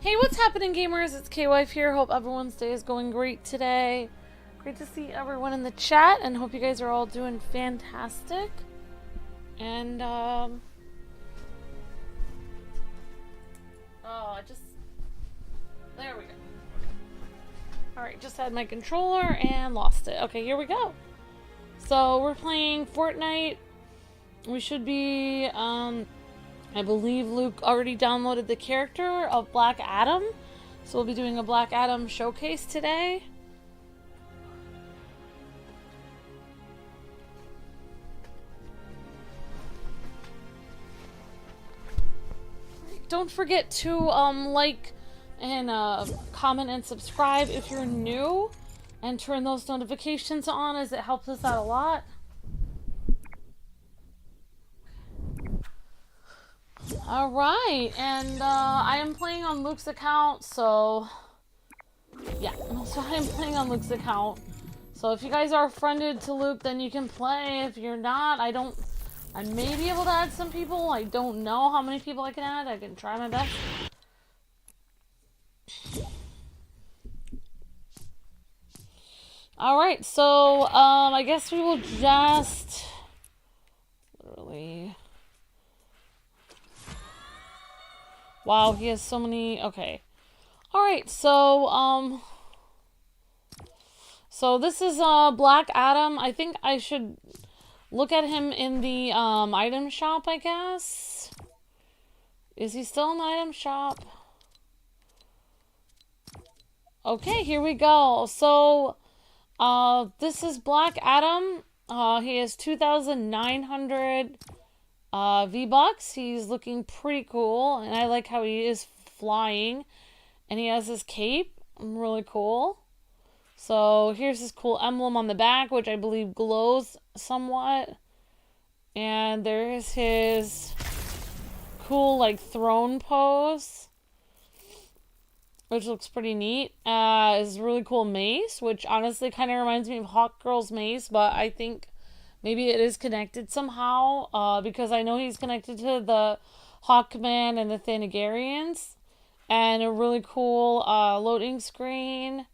Hey, what's happening, gamers? It's K-Wife here. Hope everyone's day is going great today. Great to see everyone in the chat, and hope you guys are all doing fantastic. And, there we go. Alright, just had my controller and lost it. Okay, here we go. So, we're playing Fortnite. We should be, I believe Luke already downloaded the character of Black Adam. So we'll be doing a Black Adam showcase today. Don't forget to like and comment and subscribe if you're new. And turn those notifications on, as it helps us out a lot. Alright, and I am playing on Luke's account, so yeah, so I am playing on Luke's account. So if you guys are friended to Luke, then you can play. If you're not, I may be able to add some people. I don't know how many people I can add. I can try my best. Alright, so I guess we will just literally... Wow, he has so many... Okay. Alright, so, so this is, Black Adam. I think I should look at him in the, item shop, I guess. Is he still in the item shop? Okay, here we go. So, this is Black Adam. He has 2,900... V-Bucks. He's looking pretty cool, and I like how he is flying, and he has his cape. Really cool. So here's his cool emblem on the back, which I believe glows somewhat, and there's his cool like throne pose, which looks pretty neat. His really cool mace, which honestly kind of reminds me of Hawkgirl's mace, but I think maybe it is connected somehow, because I know he's connected to the Hawkman and the Thanagarians. And a really cool loading screen.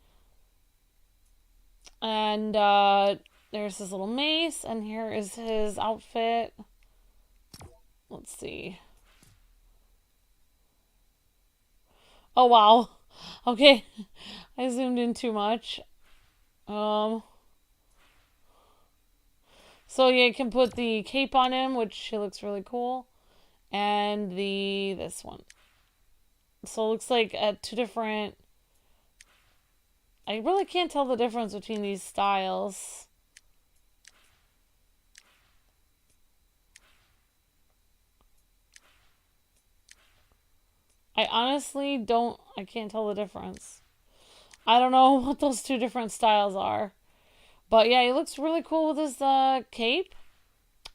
And there's his little mace, and here is his outfit. Let's see. Oh, wow. Okay, I zoomed in too much. So yeah, you can put the cape on him, which looks really cool, and this one. So it looks like two different... I really can't tell the difference between these styles. I honestly I can't tell the difference. I don't know what those two different styles are. But yeah, he looks really cool with his cape.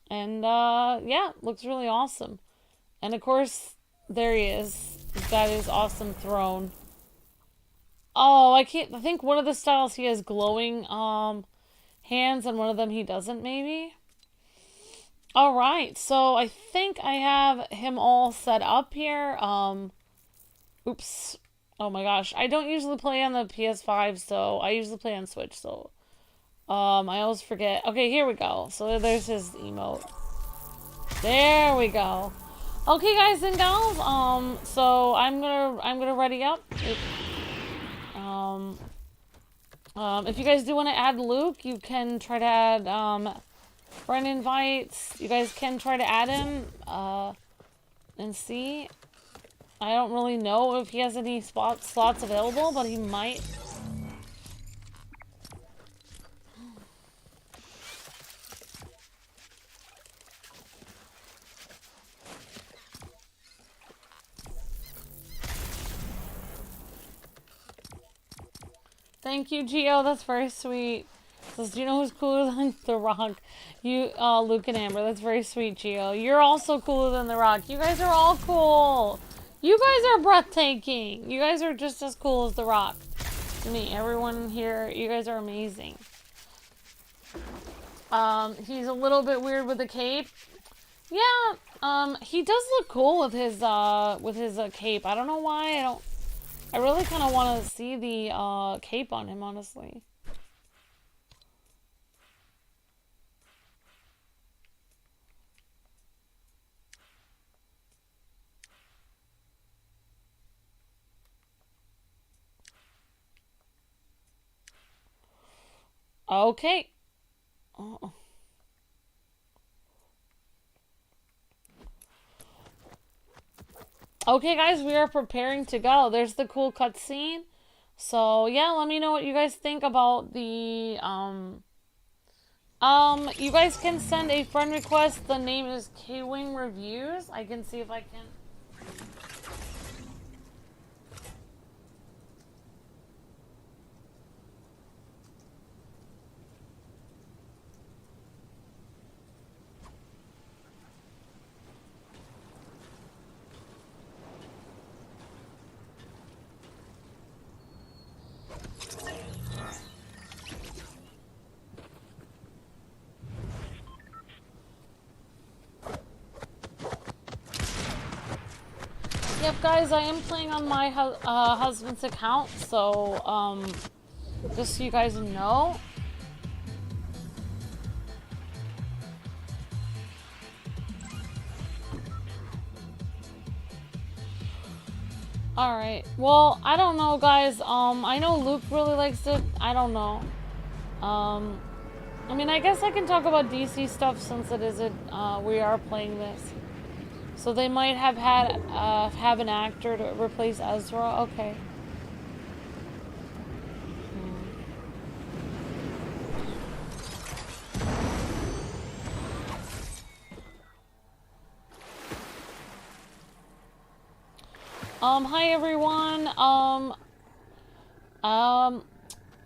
And yeah, looks really awesome. And of course, there he is. He's got his awesome throne. Oh, I think one of the styles he has glowing hands, and one of them he doesn't, maybe. Alright, so I think I have him all set up here. Oops. Oh my gosh. I don't usually play on the PS5, so I usually play on Switch, so... I always forget. Okay, here we go. So there's his emote. There we go. Okay, guys and gals. So I'm gonna ready up. If you guys do want to add Luke, you can try to add friend invites. You guys can try to add him and see. I don't really know if he has any slots available, but he might. Thank you, Geo. That's very sweet. Says, do you know who's cooler than The Rock? You, Luke and Amber. That's very sweet, Geo. You're also cooler than The Rock. You guys are all cool. You guys are breathtaking. You guys are just as cool as The Rock. To me, everyone here, you guys are amazing. He's a little bit weird with the cape. Yeah, he does look cool with his cape. I don't know why. I really kind of want to see the cape on him, honestly. Okay. Oh. Okay, guys, we are preparing to go. There's the cool cutscene. So, yeah, let me know what you guys think about the, you guys can send a friend request. The name is Kwing Reviews. I can see if I can. Yep, guys, I am playing on my husband's account, so, just so you guys know. Alright, well, I don't know, guys, I know Luke really likes it, I don't know. I mean, I guess I can talk about DC stuff since it is we are playing this. So they might have had, have an actor to replace Ezra. Okay. Hi everyone.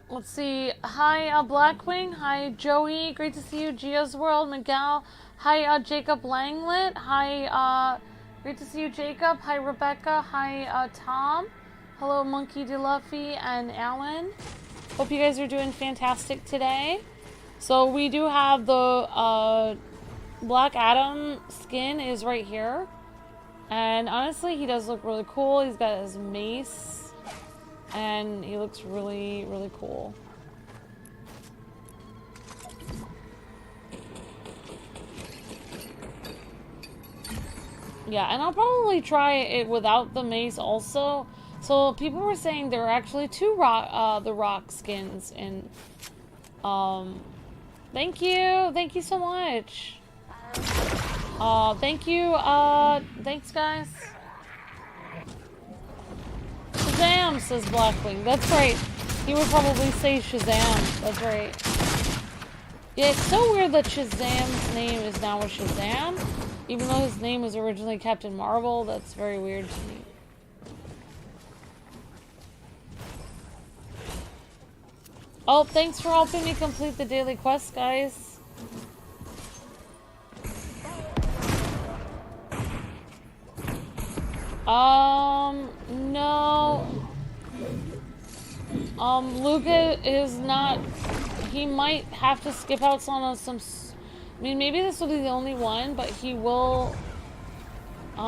Let's see. Hi, Blackwing. Hi, Joey. Great to see you. Gio's World. Miguel. Hi, Jacob Langlet. Hi, great to see you, Jacob. Hi, Rebecca. Hi, Tom. Hello, Monkey DeLuffy and Alan. Hope you guys are doing fantastic today. So we do have the Black Adam skin is right here. And honestly, he does look really cool. He's got his mace. And he looks really, really cool. Yeah, and I'll probably try it without the mace also. So people were saying there are actually two the rock skins in. Thank you so much. Thank you. Thanks, guys. Shazam, says Blackwing. That's right. He would probably say Shazam. That's right. Yeah, it's so weird that Shazam's name is now a Shazam. Even though his name was originally Captain Marvel, that's very weird to me. Oh, thanks for helping me complete the daily quest, guys. No. Luca is not... He might have to skip out on some... I mean, maybe this will be the only one, but he will...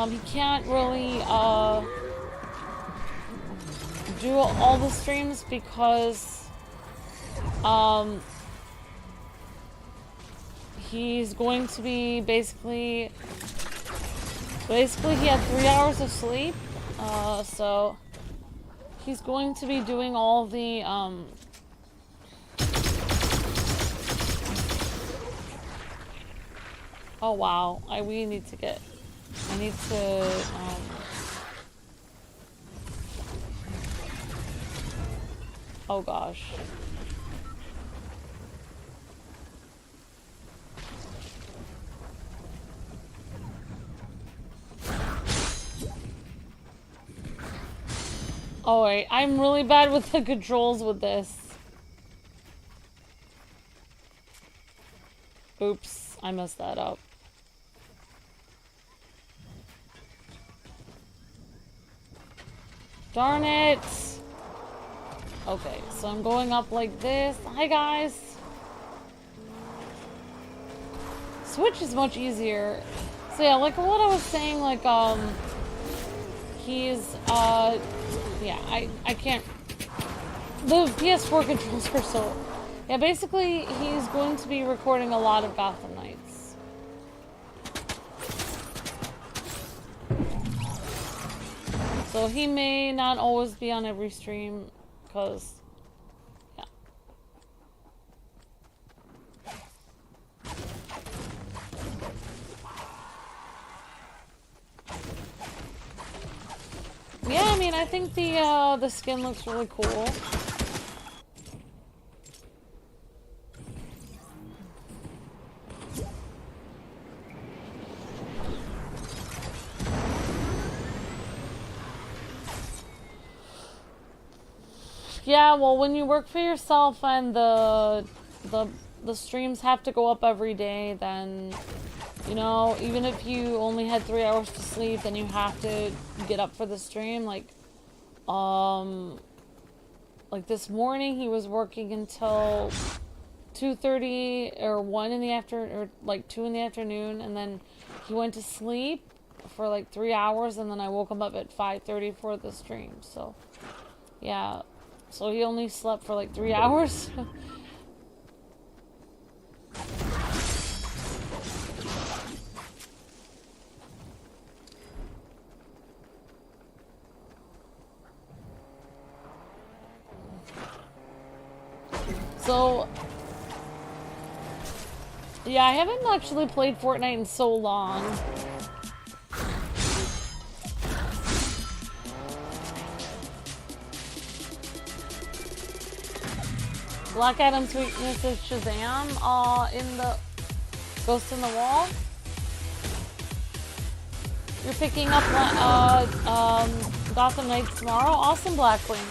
he can't really, do all the streams because, he's going to be basically he had 3 hours of sleep, so he's going to be doing all the, oh wow, we need to get, I need to, oh gosh. Oh wait, I'm really bad with the controls with this. Oops, I messed that up. Darn it! Okay, so I'm going up like this. Hi guys! Switch is much easier. So yeah, like what I was saying, like, he's, Yeah, I can't. The PS4 controls are so. Yeah, basically, he's going to be recording a lot of Gotham Knights. So he may not always be on every stream, because. Yeah. Yeah, I mean, I think the skin looks really cool. Yeah, well, when you work for yourself and the streams have to go up every day, then, you know, even if you only had 3 hours to sleep, then you have to get up for the stream. Like this morning he was working until 2:30 or 1 in the afternoon, or like 2 in the afternoon, and then he went to sleep for like 3 hours, and then I woke him up at 5:30 for the stream. So, yeah. So he only slept for like 3 hours. So, yeah, I haven't actually played Fortnite in so long. Black Adam's weakness is Shazam, in the Ghost in the Wall. You're picking up Gotham Knights tomorrow. Awesome, Blackwing.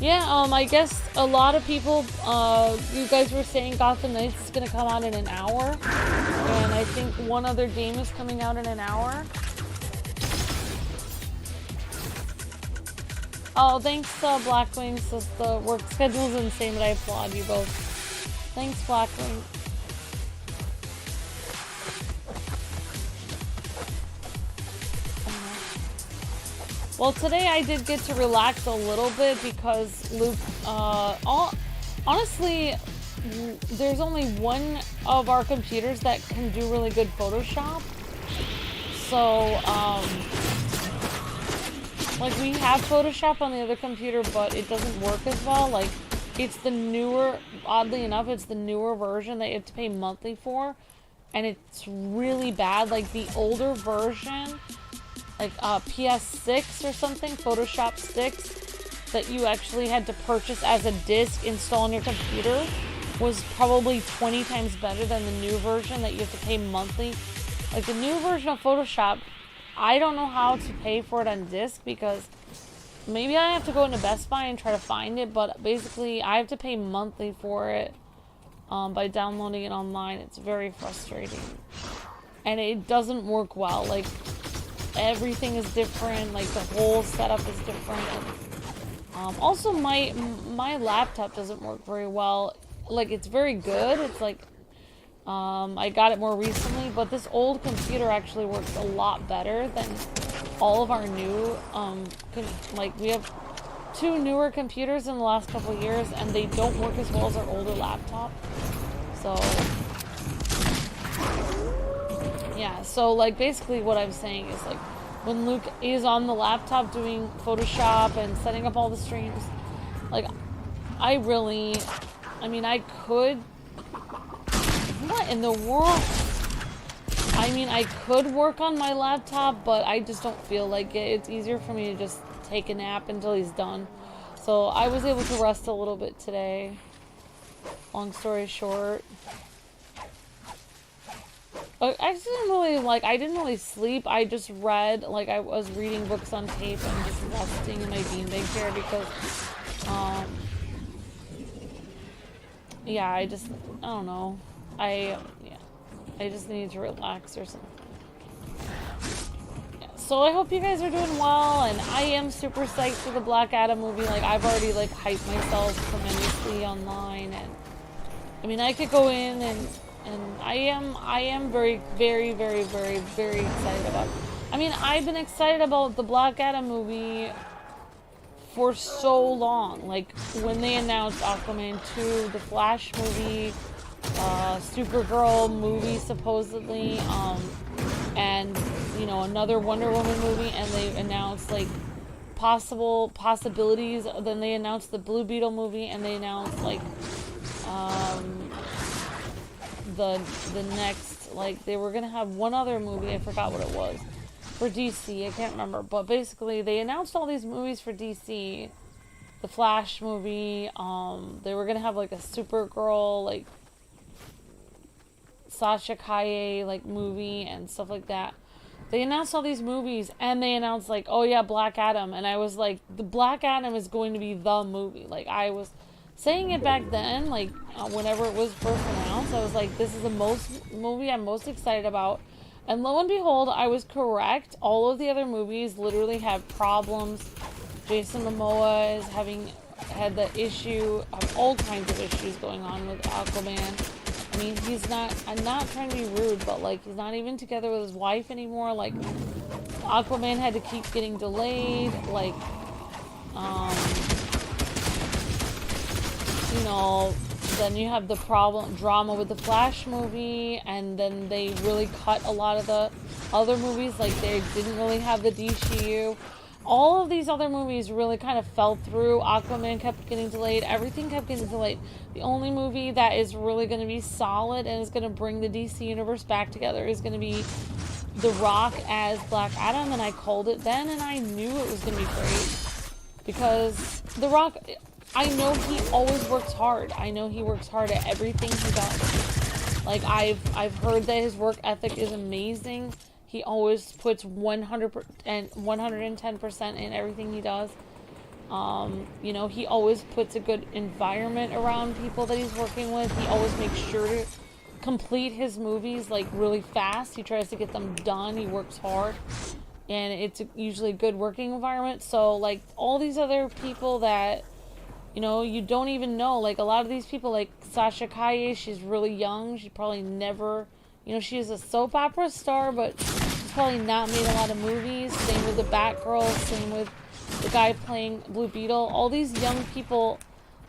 Yeah, I guess a lot of people, you guys were saying Gotham Knights is going to come out in an hour. And I think one other game is coming out in an hour. Oh, thanks, Blackwing. So the work schedule is insane, but I applaud you both. Thanks, Blackwing. Well, today I did get to relax a little bit because Luke, honestly, there's only one of our computers that can do really good Photoshop. So, like, we have Photoshop on the other computer, but it doesn't work as well. Like, it's the newer, oddly enough, it's the newer version that you have to pay monthly for. And it's really bad. Like, the older version, like PS6 or something, Photoshop 6, that you actually had to purchase as a disc, install on your computer, was probably 20 times better than the new version that you have to pay monthly. Like, the new version of Photoshop, I don't know how to pay for it on disc, because maybe I have to go into Best Buy and try to find it, but basically I have to pay monthly for it by downloading it online. It's very frustrating. And it doesn't work well. Like, everything is different. Like, the whole setup is different. Also, my laptop doesn't work very well. Like, it's very good. It's like, I got it more recently, but this old computer actually works a lot better than all of our new, like, we have 2 newer computers in the last couple of years, and they don't work as well as our older laptop. So, yeah, so, like, basically what I'm saying is, like, when Luke is on the laptop doing Photoshop and setting up all the streams, like, I mean, I could, what in the world? I mean, I could work on my laptop, but I just don't feel like it. It's easier for me to just take a nap until he's done. So I was able to rest a little bit today. Long story short. I didn't really sleep. I just read, like, I was reading books on tape and just resting in my beanbag chair because, yeah, I don't know. I just need to relax or something. Yeah, so I hope you guys are doing well, and I am super psyched for the Black Adam movie. Like, I've already, like, hyped myself tremendously online, and I mean, I could go in and I am very, very, very, very, very excited about it. I mean, I've been excited about the Black Adam movie for so long. Like, when they announced Aquaman 2, the Flash movie, Supergirl movie supposedly, and, you know, another Wonder Woman movie, and they announced, like, possibilities. Then they announced the Blue Beetle movie, and they announced, like, the next, like, they were gonna have one other movie, I forgot what it was, for DC, I can't remember, but basically they announced all these movies for DC, the Flash movie, they were gonna have, like, a Supergirl, like, Sasha Kaye, like, movie and stuff like that. They announced all these movies, and they announced, like, oh yeah, Black Adam, and I was like, the Black Adam is going to be the movie. Like, I was saying it back then, like, whenever it was first announced, I was like, this is the movie I'm most excited about. And lo and behold, I was correct. All of the other movies literally have problems. Jason Momoa is had the issue of all kinds of issues going on with Aquaman. I mean, I'm not trying to be rude, but, like, he's not even together with his wife anymore. Like, Aquaman had to keep getting delayed. Like, you know, then you have the drama with the Flash movie, and then they really cut a lot of the other movies. Like, they didn't really have the DCU. All of these other movies really kind of fell through. Aquaman kept getting delayed. Everything kept getting delayed. The only movie that is really going to be solid and is going to bring the DC universe back together is going to be The Rock as Black Adam, and I called it then, and I knew it was going to be great. Because The Rock, I know he always works hard. I know he works hard at everything he does. Like, I've heard that his work ethic is amazing. He always puts 100% and 110% in everything he does. You know, he always puts a good environment around people that he's working with. He always makes sure to complete his movies, like, really fast. He tries to get them done. He works hard. And it's usually a good working environment. So, like, all these other people that, you know, you don't even know. Like, a lot of these people, like Sasha Kaye, she's really young. She probably never... You know, she's a soap opera star, but she's probably not made a lot of movies. Same with the Batgirl, same with the guy playing Blue Beetle. All these young people,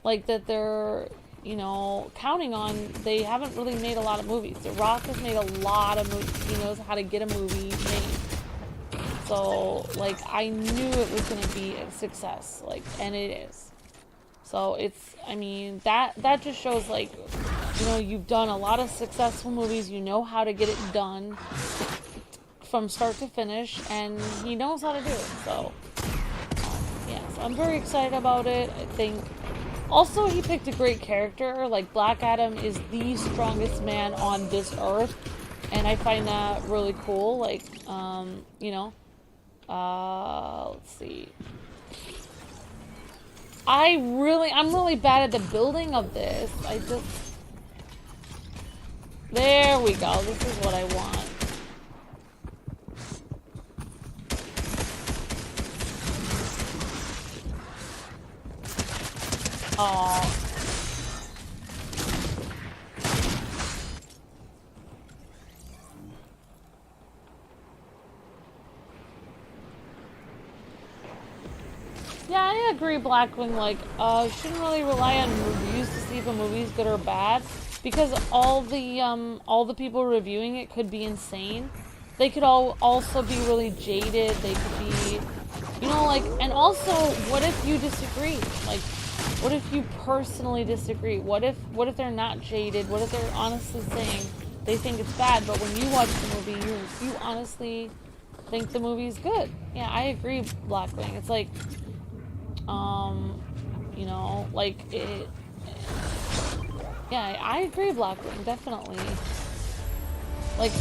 like, that they're, you know, counting on, they haven't really made a lot of movies. The Rock has made a lot of movies. He knows how to get a movie made. So, like, I knew it was going to be a success, like, and it is. So it's, I mean, that just shows, like, you know, you've done a lot of successful movies. You know how to get it done from start to finish, and he knows how to do it. So, yeah, so I'm very excited about it. I think also he picked a great character. Like, Black Adam is the strongest man on this earth, and I find that really cool. Like, you know, let's see. I'm really bad at the building of this. There we go. This is what I want. Oh. Yeah, I agree, Blackwing. Like, you shouldn't really rely on reviews to see if a movie's good or bad, because all the people reviewing it could be insane. They could also be really jaded. They could be, you know, like, and also, what if you disagree? Like, what if you personally disagree? What if they're not jaded? What if they're honestly saying they think it's bad, but when you watch the movie, you honestly think the movie's good? Yeah, I agree, Blackwing. It's like, you know, like, yeah, I agree, Blackwing, definitely. Like,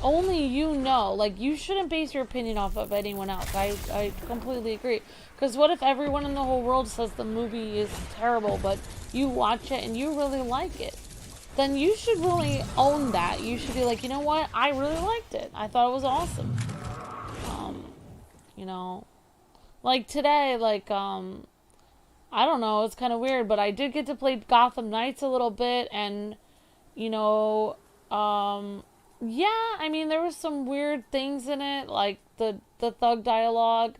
only you know. Like, you shouldn't base your opinion off of anyone else. I completely agree. Because what if everyone in the whole world says the movie is terrible, but you watch it and you really like it? Then you should really own that. You should be like, you know what? I really liked it. I thought it was awesome. You know, like today, like, I don't know, it's kind of weird, but I did get to play Gotham Knights a little bit, and, you know, yeah, I mean, there was some weird things in it, like the thug dialogue,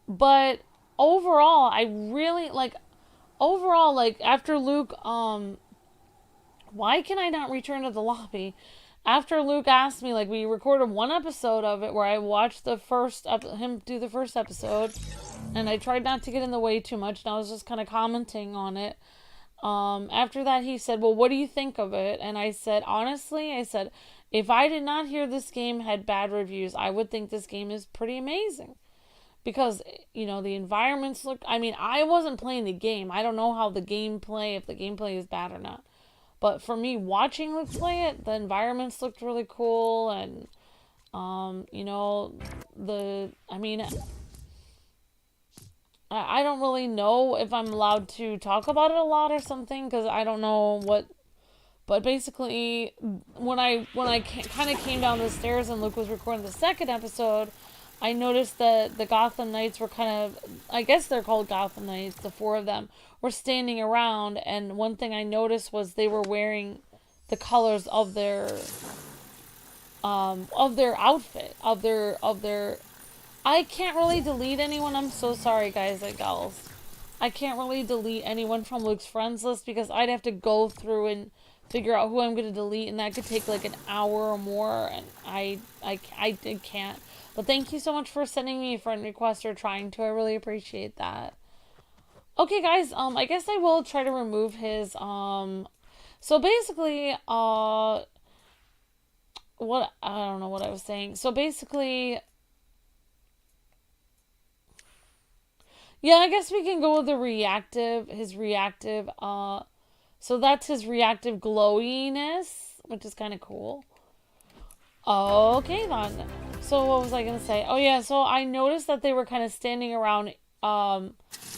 but overall, I really like. Overall, like after Luke, why can I not return to the lobby? After Luke asked me, like we recorded one episode of it where I watched him do the first episode, and I tried not to get in the way too much, and I was just kind of commenting on it. After that, he said, well, what do you think of it? And I said, honestly, I said, if I did not hear this game had bad reviews, I would think this game is pretty amazing. Because, you know, the environments look, I mean, I wasn't playing the game. I don't know how the gameplay, if the gameplay is bad or not. But for me, watching Luke play it, the environments looked really cool. And, you know, I don't really know if I'm allowed to talk about it a lot or something, because I don't know what. But basically, when I kind of came down the stairs and Luke was recording the second episode, I noticed that the Gotham Knights were kind of, I guess they're called Gotham Knights, the four of them, were standing around, and one thing I noticed was they were wearing the colors of their outfit, of their, I can't really delete anyone, I'm so sorry guys and gals. I can't really delete anyone from Luke's friends list because I'd have to go through and figure out who I'm going to delete, and that could take like an hour or more, and I can't. But thank you so much for sending me a friend request or trying to. I really appreciate that. Okay, guys, I guess I will try to remove his, so basically, I don't know what I was saying. So basically, yeah, I guess we can go with his reactive, so that's his reactive glowiness, which is kind of cool. Okay, then. So what was I going to say? Oh, yeah, so I noticed that they were kind of standing around. I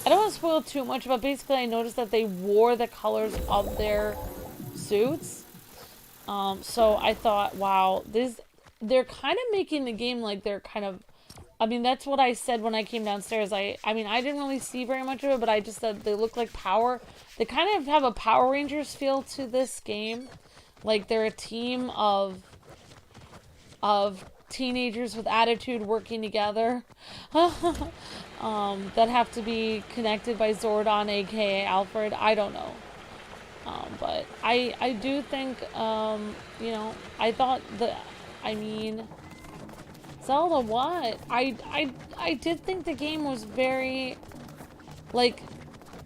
don't want to spoil too much, but basically I noticed that they wore the colors of their suits. So I thought, wow, they're kind of making the game like they're kind of, I mean, that's what I said when I came downstairs. I mean, I didn't really see very much of it, but I just said they look like they kind of have a Power Rangers feel to this game. Like they're a team of teenagers with attitude working together that have to be connected by Zordon, aka Alfred. I don't know. But I do think, you know, I thought I mean, Zelda, what? I did think the game was very, like,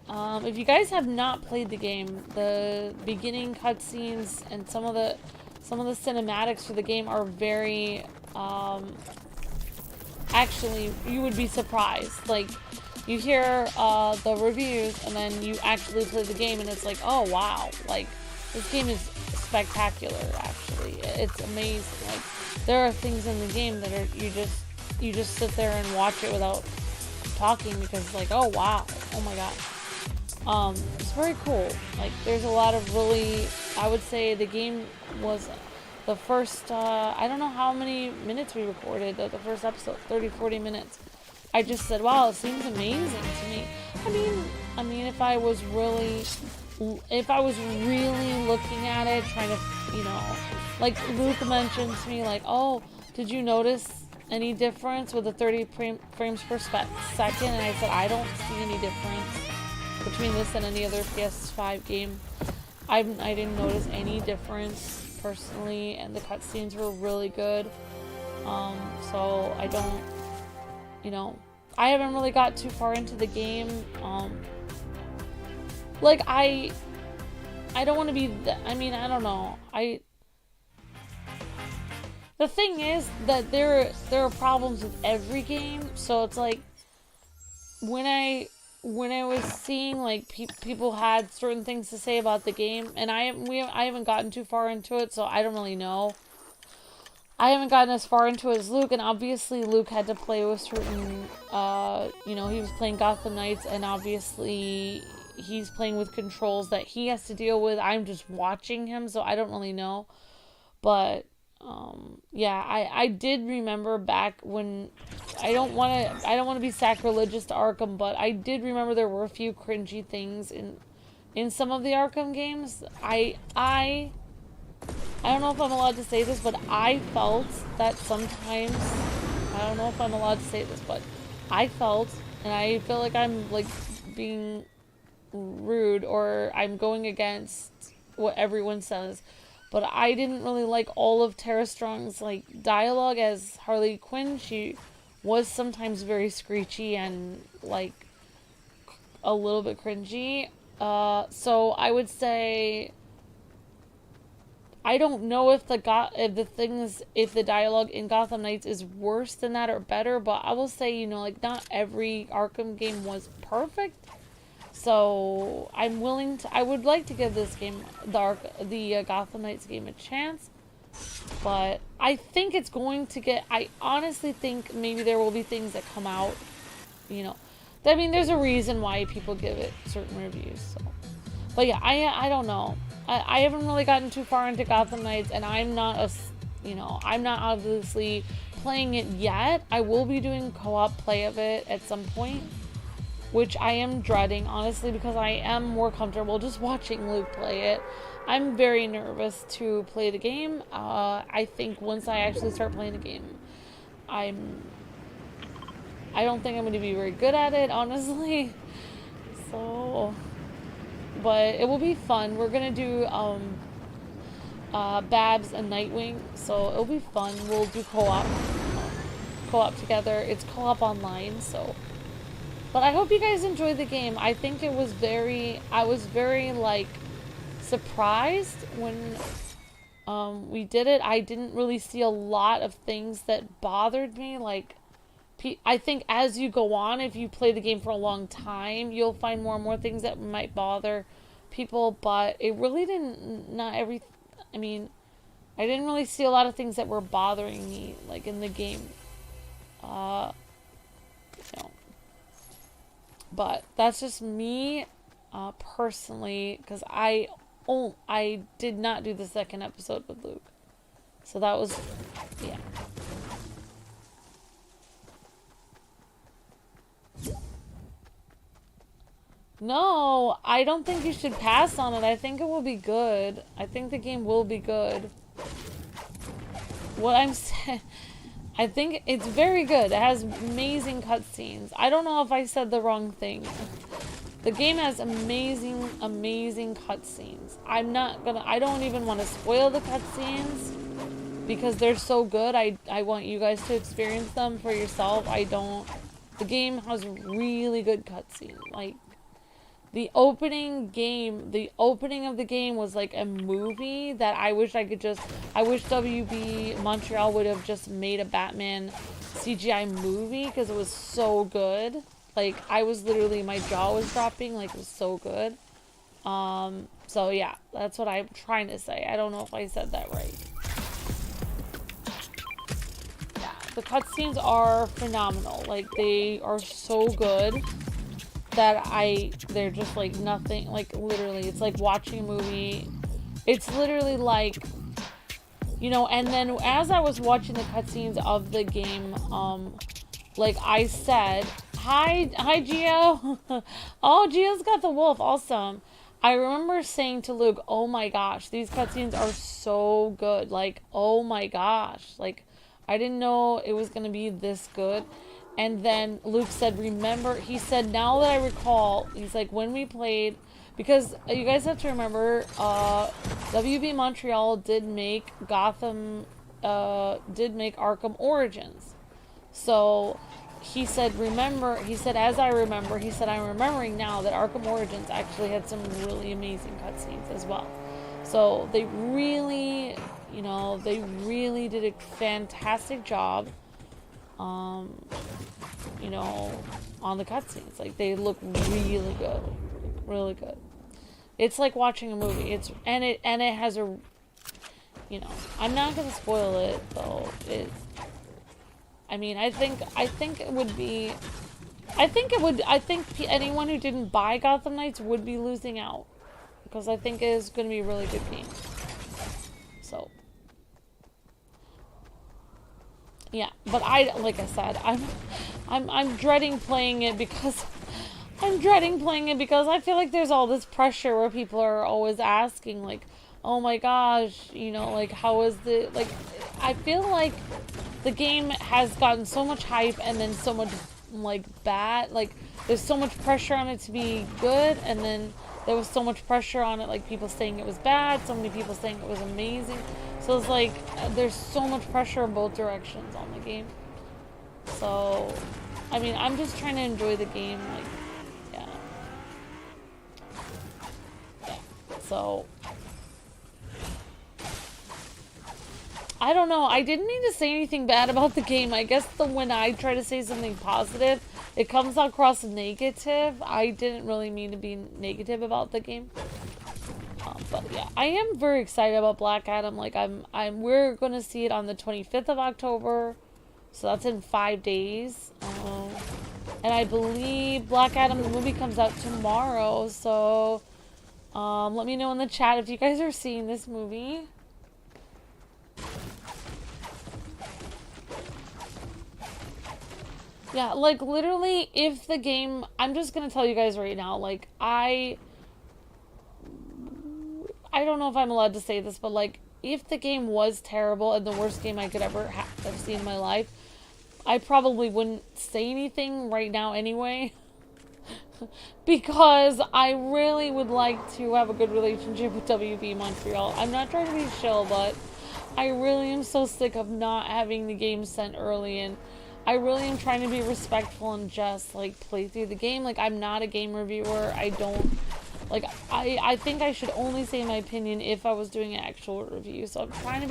if you guys have not played the game, the beginning cutscenes and some of the cinematics for the game are very, actually, you would be surprised. Like, you hear the reviews, and then you actually play the game, and it's like, oh wow, like, this game is spectacular, actually. It's amazing. Like, there are things in the game that are, you just sit there and watch it without talking, because it's like, oh wow, oh my god. It's very cool. Like, there's a lot of really, I would say the game was the first, I don't know how many minutes we recorded, the first episode, 30, 40 minutes. I just said, wow, it seems amazing to me. I mean, if I was really looking at it, trying to, you know, like Luke mentioned to me, like, oh, did you notice any difference with the 30 frames per second? And I said, I don't see any difference between this and any other PS5 game. I didn't notice any difference personally, and the cutscenes were really good. So I don't, you know, I haven't really got too far into the game. Like, I don't want to be, I mean, I don't know. The thing is that there are problems with every game, so it's like, when I was seeing, like, people had certain things to say about the game, and I haven't gotten too far into it, so I don't really know. I haven't gotten as far into it as Luke, and obviously Luke had to play with certain, you know, he was playing Gotham Knights, and obviously he's playing with controls that he has to deal with. I'm just watching him, so I don't really know. But, yeah, I did remember back when, I don't want to be sacrilegious to Arkham, but I did remember there were a few cringy things in some of the Arkham games. I don't know if I'm allowed to say this, but I felt that sometimes, I don't know if I'm allowed to say this, but I felt, and I feel like I'm like being rude or I'm going against what everyone says, but I didn't really like all of Tara Strong's like dialogue as Harley Quinn. She was sometimes very screechy and like a little bit cringy. So I would say I don't know if the dialogue in Gotham Knights is worse than that or better, but I will say, you know, like not every Arkham game was perfect. So I would like to give this game, the Gotham Knights game, a chance. But I think it's going to get, I honestly think maybe there will be things that come out, you know. I mean, there's a reason why people give it certain reviews, so. But yeah, I don't know. I haven't really gotten too far into Gotham Knights, and I'm not I'm not obviously playing it yet. I will be doing co-op play of it at some point, which I am dreading, honestly, because I am more comfortable just watching Luke play it. I'm very nervous to play the game. I think once I actually start playing the game, I don't think I'm going to be very good at it, honestly. So, but it will be fun. We're going to do Babs and Nightwing, so it'll be fun. We'll do co-op together. It's co-op online, so. But I hope you guys enjoyed the game. I think I was very like surprised when we did it. I didn't really see a lot of things that bothered me. Like, I think as you go on, if you play the game for a long time, you'll find more and more things that might bother people. But it really didn't. I mean, I didn't really see a lot of things that were bothering me, like in the game. You know. But that's just me, personally, because I did not do the second episode with Luke. So that was, yeah. No, I don't think you should pass on it. I think it will be good. I think the game will be good. What I'm saying, I think it's very good. It has amazing cutscenes. I don't know if I said the wrong thing. The game has amazing, amazing cutscenes. I don't even want to spoil the cutscenes because they're so good. I want you guys to experience them for yourself. The game has really good cutscenes. Like, the opening of the game was like a movie that I wish WB Montreal would have just made a Batman CGI movie because it was so good. Like, I was literally, my jaw was dropping, like, it was so good. So yeah, that's what I'm trying to say. I don't know if I said that right. Yeah, the cutscenes are phenomenal. Like, they are so good that they're just like nothing, like literally, it's like watching a movie. It's literally like, you know, and then as I was watching the cutscenes of the game, like I said, hi Geo. Oh, Geo's got the wolf, awesome. I remember saying to Luke, oh my gosh, these cutscenes are so good. Like, oh my gosh, like I didn't know it was gonna be this good. And then Luke said, he said, now that I recall, he's like, when we played, because you guys have to remember, WB Montreal did make Arkham Origins. So he said, as I remember, he said, I'm remembering now that Arkham Origins actually had some really amazing cutscenes as well. So they really, you know, did a fantastic job. You know, on the cutscenes. Like, they look really good. Really good. It's like watching a movie. It has a, you know, I'm not gonna spoil it though. I mean, I think anyone who didn't buy Gotham Knights would be losing out. Because I think it is gonna be a really good game. So yeah, but like I said, I'm dreading playing it because I feel like there's all this pressure where people are always asking, like, oh my gosh, you know, like, how is the, like, I feel like the game has gotten so much hype and then so much, like bad, like there's so much pressure on it to be good, and then there was so much pressure on it, like people saying it was bad, so many people saying it was amazing. So it's like there's so much pressure in both directions on the game. So I mean, I'm just trying to enjoy the game, like, yeah. So I don't know. I didn't mean to say anything bad about the game. I guess when I try to say something positive, it comes across negative. I didn't really mean to be negative about the game. But yeah, I am very excited about Black Adam. Like we're gonna see it on the 25th of October, so that's in 5 days. And I believe Black Adam, the movie, comes out tomorrow. So let me know in the chat if you guys are seeing this movie. Yeah, like, literally, if the game... I'm just gonna tell you guys right now, like, I don't know if I'm allowed to say this, but, like, if the game was terrible and the worst game I could ever have seen in my life, I probably wouldn't say anything right now anyway. Because I really would like to have a good relationship with WB Montreal. I'm not trying to be chill, but I really am so sick of not having the game sent early, and I really am trying to be respectful and just, like, play through the game. Like, I'm not a game reviewer. I don't, like, I think I should only say my opinion if I was doing an actual review. So I'm trying to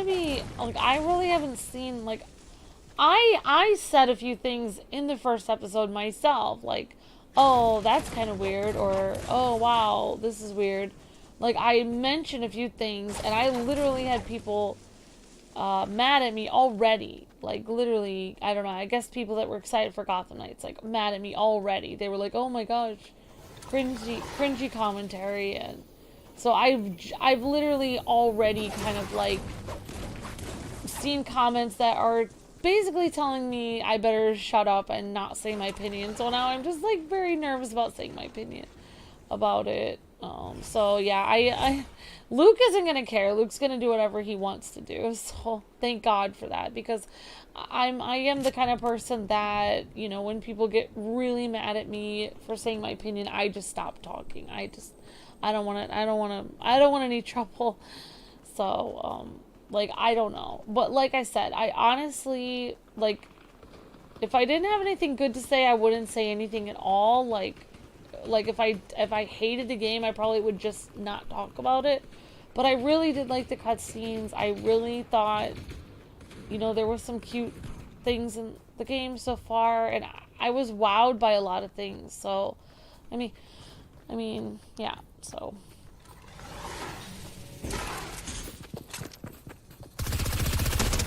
be, like, I really haven't seen, like, I said a few things in the first episode myself, like, oh, that's kind of weird, or, oh, wow, this is weird. Like, I mentioned a few things, and I literally had people mad at me already. Like, literally, I don't know, I guess people that were excited for Gotham Knights, like, mad at me already. They were like, oh my gosh, cringy commentary. And so I've literally already kind of, like, seen comments that are basically telling me I better shut up and not say my opinion. So now I'm just, like, very nervous about saying my opinion about it. So yeah, Luke isn't gonna care. Luke's gonna do whatever he wants to do. So thank God for that, because I am the kind of person that, you know, when people get really mad at me for saying my opinion, I just stop talking. I don't want any trouble. So, like, I don't know. But like I said, I honestly, like, if I didn't have anything good to say, I wouldn't say anything at all. Like if I hated the game, I probably would just not talk about it. But I really did like the cutscenes. I really thought, you know, there were some cute things in the game so far, and I was wowed by a lot of things. So, I mean, yeah, so.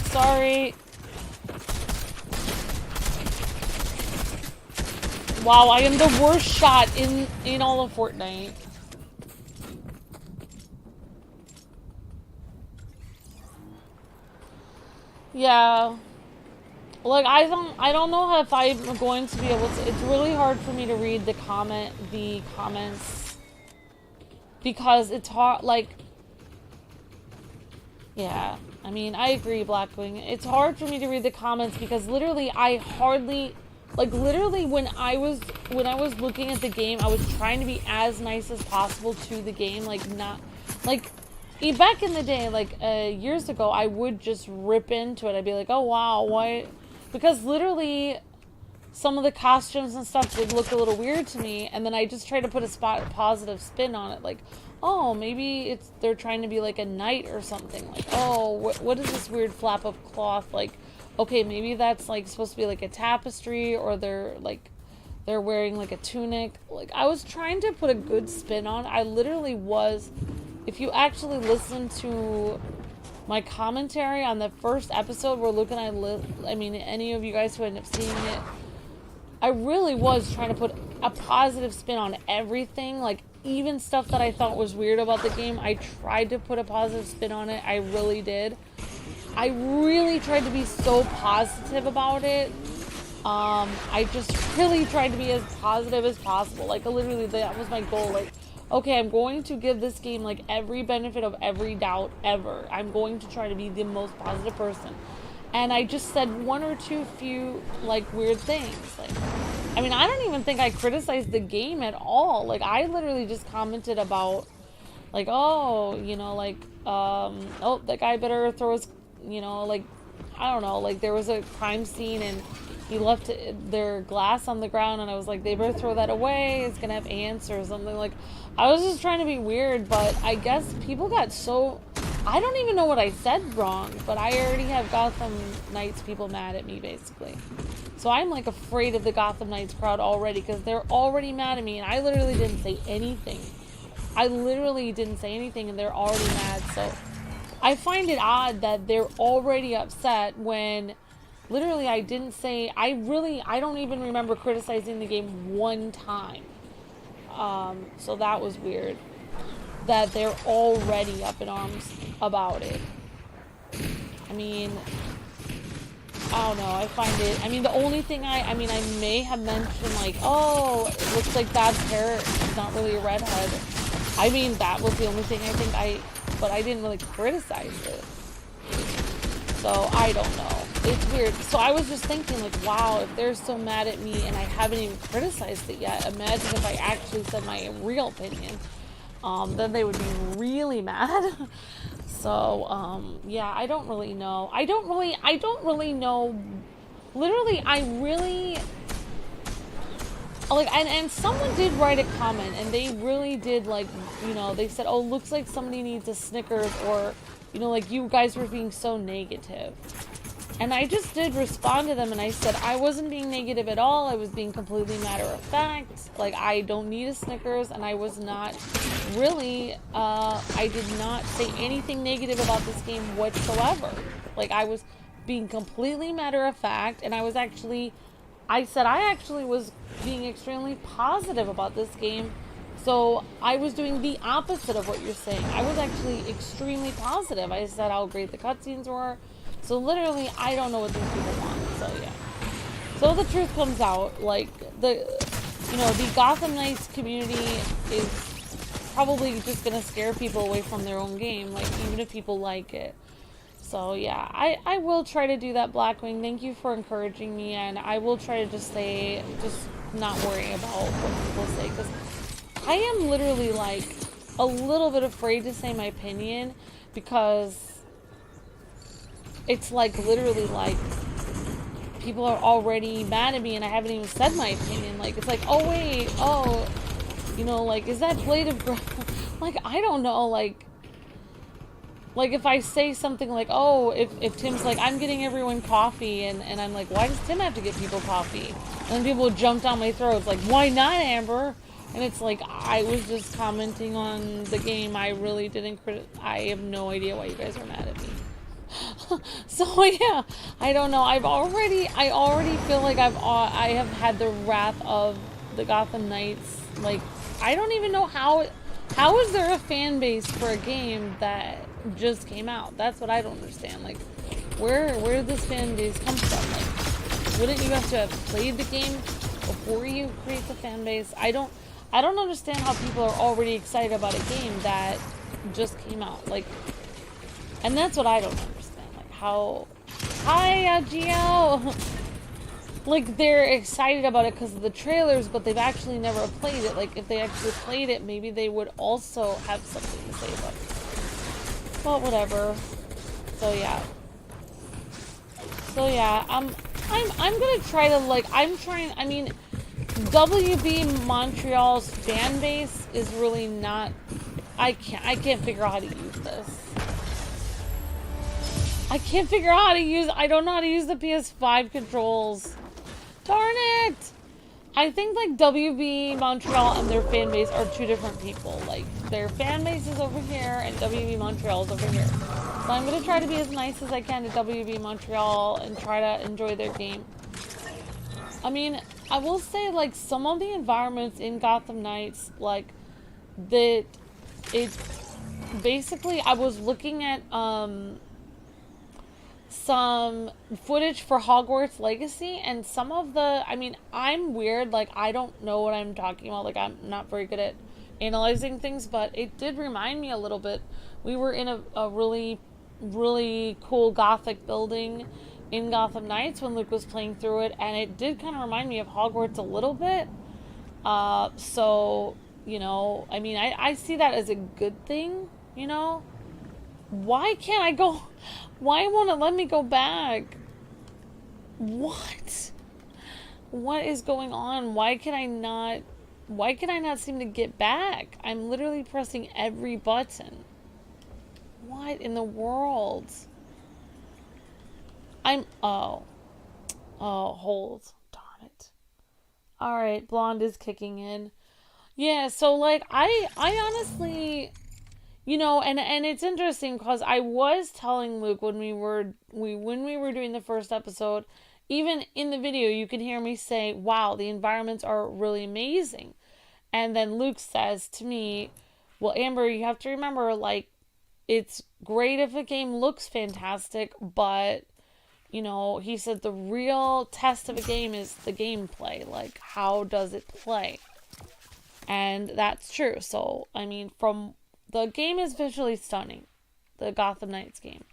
Sorry. Wow, I am the worst shot in all of Fortnite. Yeah. Like, I don't know if I'm going to be able to. It's really hard for me to read the comments, because it's hard, like, yeah. I mean, I agree, Blackwing. It's hard for me to read the comments because literally I hardly, like, literally when I was looking at the game, I was trying to be as nice as possible to the game, like, not, like, back in the day, like, years ago, I would just rip into it. I'd be like, oh wow, what? Because literally some of the costumes and stuff did look a little weird to me, and then I just tried to put a positive spin on it, like, oh, maybe they're trying to be like a knight or something. Like, oh, what is this weird flap of cloth? Like, okay, maybe that's like supposed to be like a tapestry, or they're wearing like a tunic. Like, I was trying to put a good spin on. I literally was. If you actually listen to my commentary on the first episode where Luke and I mean, any of you guys who end up seeing it, I really was trying to put a positive spin on everything. Like, even stuff that I thought was weird about the game, I tried to put a positive spin on it. I really did. I really tried to be so positive about it. I just really tried to be as positive as possible. Like, literally, that was my goal. Like, okay, I'm going to give this game, like, every benefit of every doubt ever. I'm going to try to be the most positive person. and I just said one or two few like weird things. Like, I mean, I don't even think I criticized the game at all. Like, I literally just commented about like, oh, you know, like, oh, that guy better throw his, you know, like, I don't know, like there was a crime scene and he left their glass on the ground, and I was like, they better throw that away, it's gonna have ants or something. Like, I was just trying to be weird, but I guess people got so, I don't even know what I said wrong, but I already have Gotham Knights people mad at me, basically. So I'm like afraid of the Gotham Knights crowd already, because they're already mad at me, and I literally didn't say anything. I literally didn't say anything, and they're already mad. So I find it odd that they're already upset when literally I didn't say, I don't even remember criticizing the game one time. So that was weird that they're already up in arms about it. I mean, I don't know, I find it, I mean, the only thing I may have mentioned, like, oh, it looks like Bad's hair is not really a redhead. I mean, that was the only thing I think but I didn't really criticize it. So, I don't know. It's weird. So, I was just thinking, like, wow, if they're so mad at me and I haven't even criticized it yet, imagine if I actually said my real opinion. Then they would be really mad. So, yeah, I don't really know. I don't really know. Literally, I really, like, and someone did write a comment, and they really did, like, you know, they said, oh, looks like somebody needs a Snickers, or, you know, like, you guys were being so negative. And I just did respond to them, and I said I wasn't being negative at all. I was being completely matter of fact. Like, I don't need a Snickers, and I was not really, I did not say anything negative about this game whatsoever. Like, I was being completely matter of fact, and I said I actually was being extremely positive about this game. So I was doing the opposite of what you're saying. I was actually extremely positive. I said how great the cutscenes were. So literally, I don't know what these people want. So yeah. So the truth comes out. Like, the Gotham Knights community is probably just gonna scare people away from their own game. Like, even if people like it. So yeah, I will try to do that, Blackwing. Thank you for encouraging me, and I will try to just not worry about what people say, because I am literally like a little bit afraid to say my opinion, because it's like literally like people are already mad at me and I haven't even said my opinion. Like, it's like, oh wait, oh, you know, like, is that blade of grass? Like, I don't know, like if I say something like, oh, if Tim's like, I'm getting everyone coffee, and I'm like, why does Tim have to get people coffee? And then people would jump down my throat, like, why not, Amber? And it's like, I was just commenting on the game. I really didn't I have no idea why you guys are mad at me. So yeah, I don't know. I already feel like I have had the wrath of the Gotham Knights. Like, I don't even know how is there a fan base for a game that just came out? That's what I don't understand. Like, where did this fan base come from? Like, wouldn't you have to have played the game before you create the fan base? I don't understand how people are already excited about a game that just came out. Like, and that's what I don't understand. Like, how, hi, Geno! Like, they're excited about it because of the trailers, but they've actually never played it. Like, if they actually played it, maybe they would also have something to say about it. But whatever. So yeah. I'm gonna try to, like, I mean, WB Montreal's fan base is really not, I can't figure out how to use this. I can't figure out how to use, I don't know how to use the PS5 controls. Darn it! I think, like, WB Montreal and their fan base are two different people. Like, their fan base is over here and WB Montreal is over here. So I'm gonna try to be as nice as I can to WB Montreal and try to enjoy their game. I mean, I will say, like, some of the environments in Gotham Knights, like, that it basically, I was looking at some footage for Hogwarts Legacy, and some of the, I mean, I'm weird, like, I don't know what I'm talking about, like, I'm not very good at analyzing things, but it did remind me a little bit. We were in a really, really cool Gothic building in Gotham Knights when Luke was playing through it, and it did kind of remind me of Hogwarts a little bit. So, you know, I mean, I see that as a good thing, you know? Why can't I go? Why won't it let me go back? What? What is going on? Why can I not seem to get back? I'm literally pressing every button. What in the world? Oh, hold. Darn it. Alright, blonde is kicking in. Yeah, so like, I honestly, you know, and it's interesting because I was telling Luke when we were doing the first episode, even in the video, you can hear me say, wow, the environments are really amazing. And then Luke says to me, well, Amber, you have to remember, like, it's great if a game looks fantastic, but, you know, he said the real test of a game is the gameplay. Like, how does it play? And that's true. So, I mean, the game is visually stunning. The Gotham Knights game.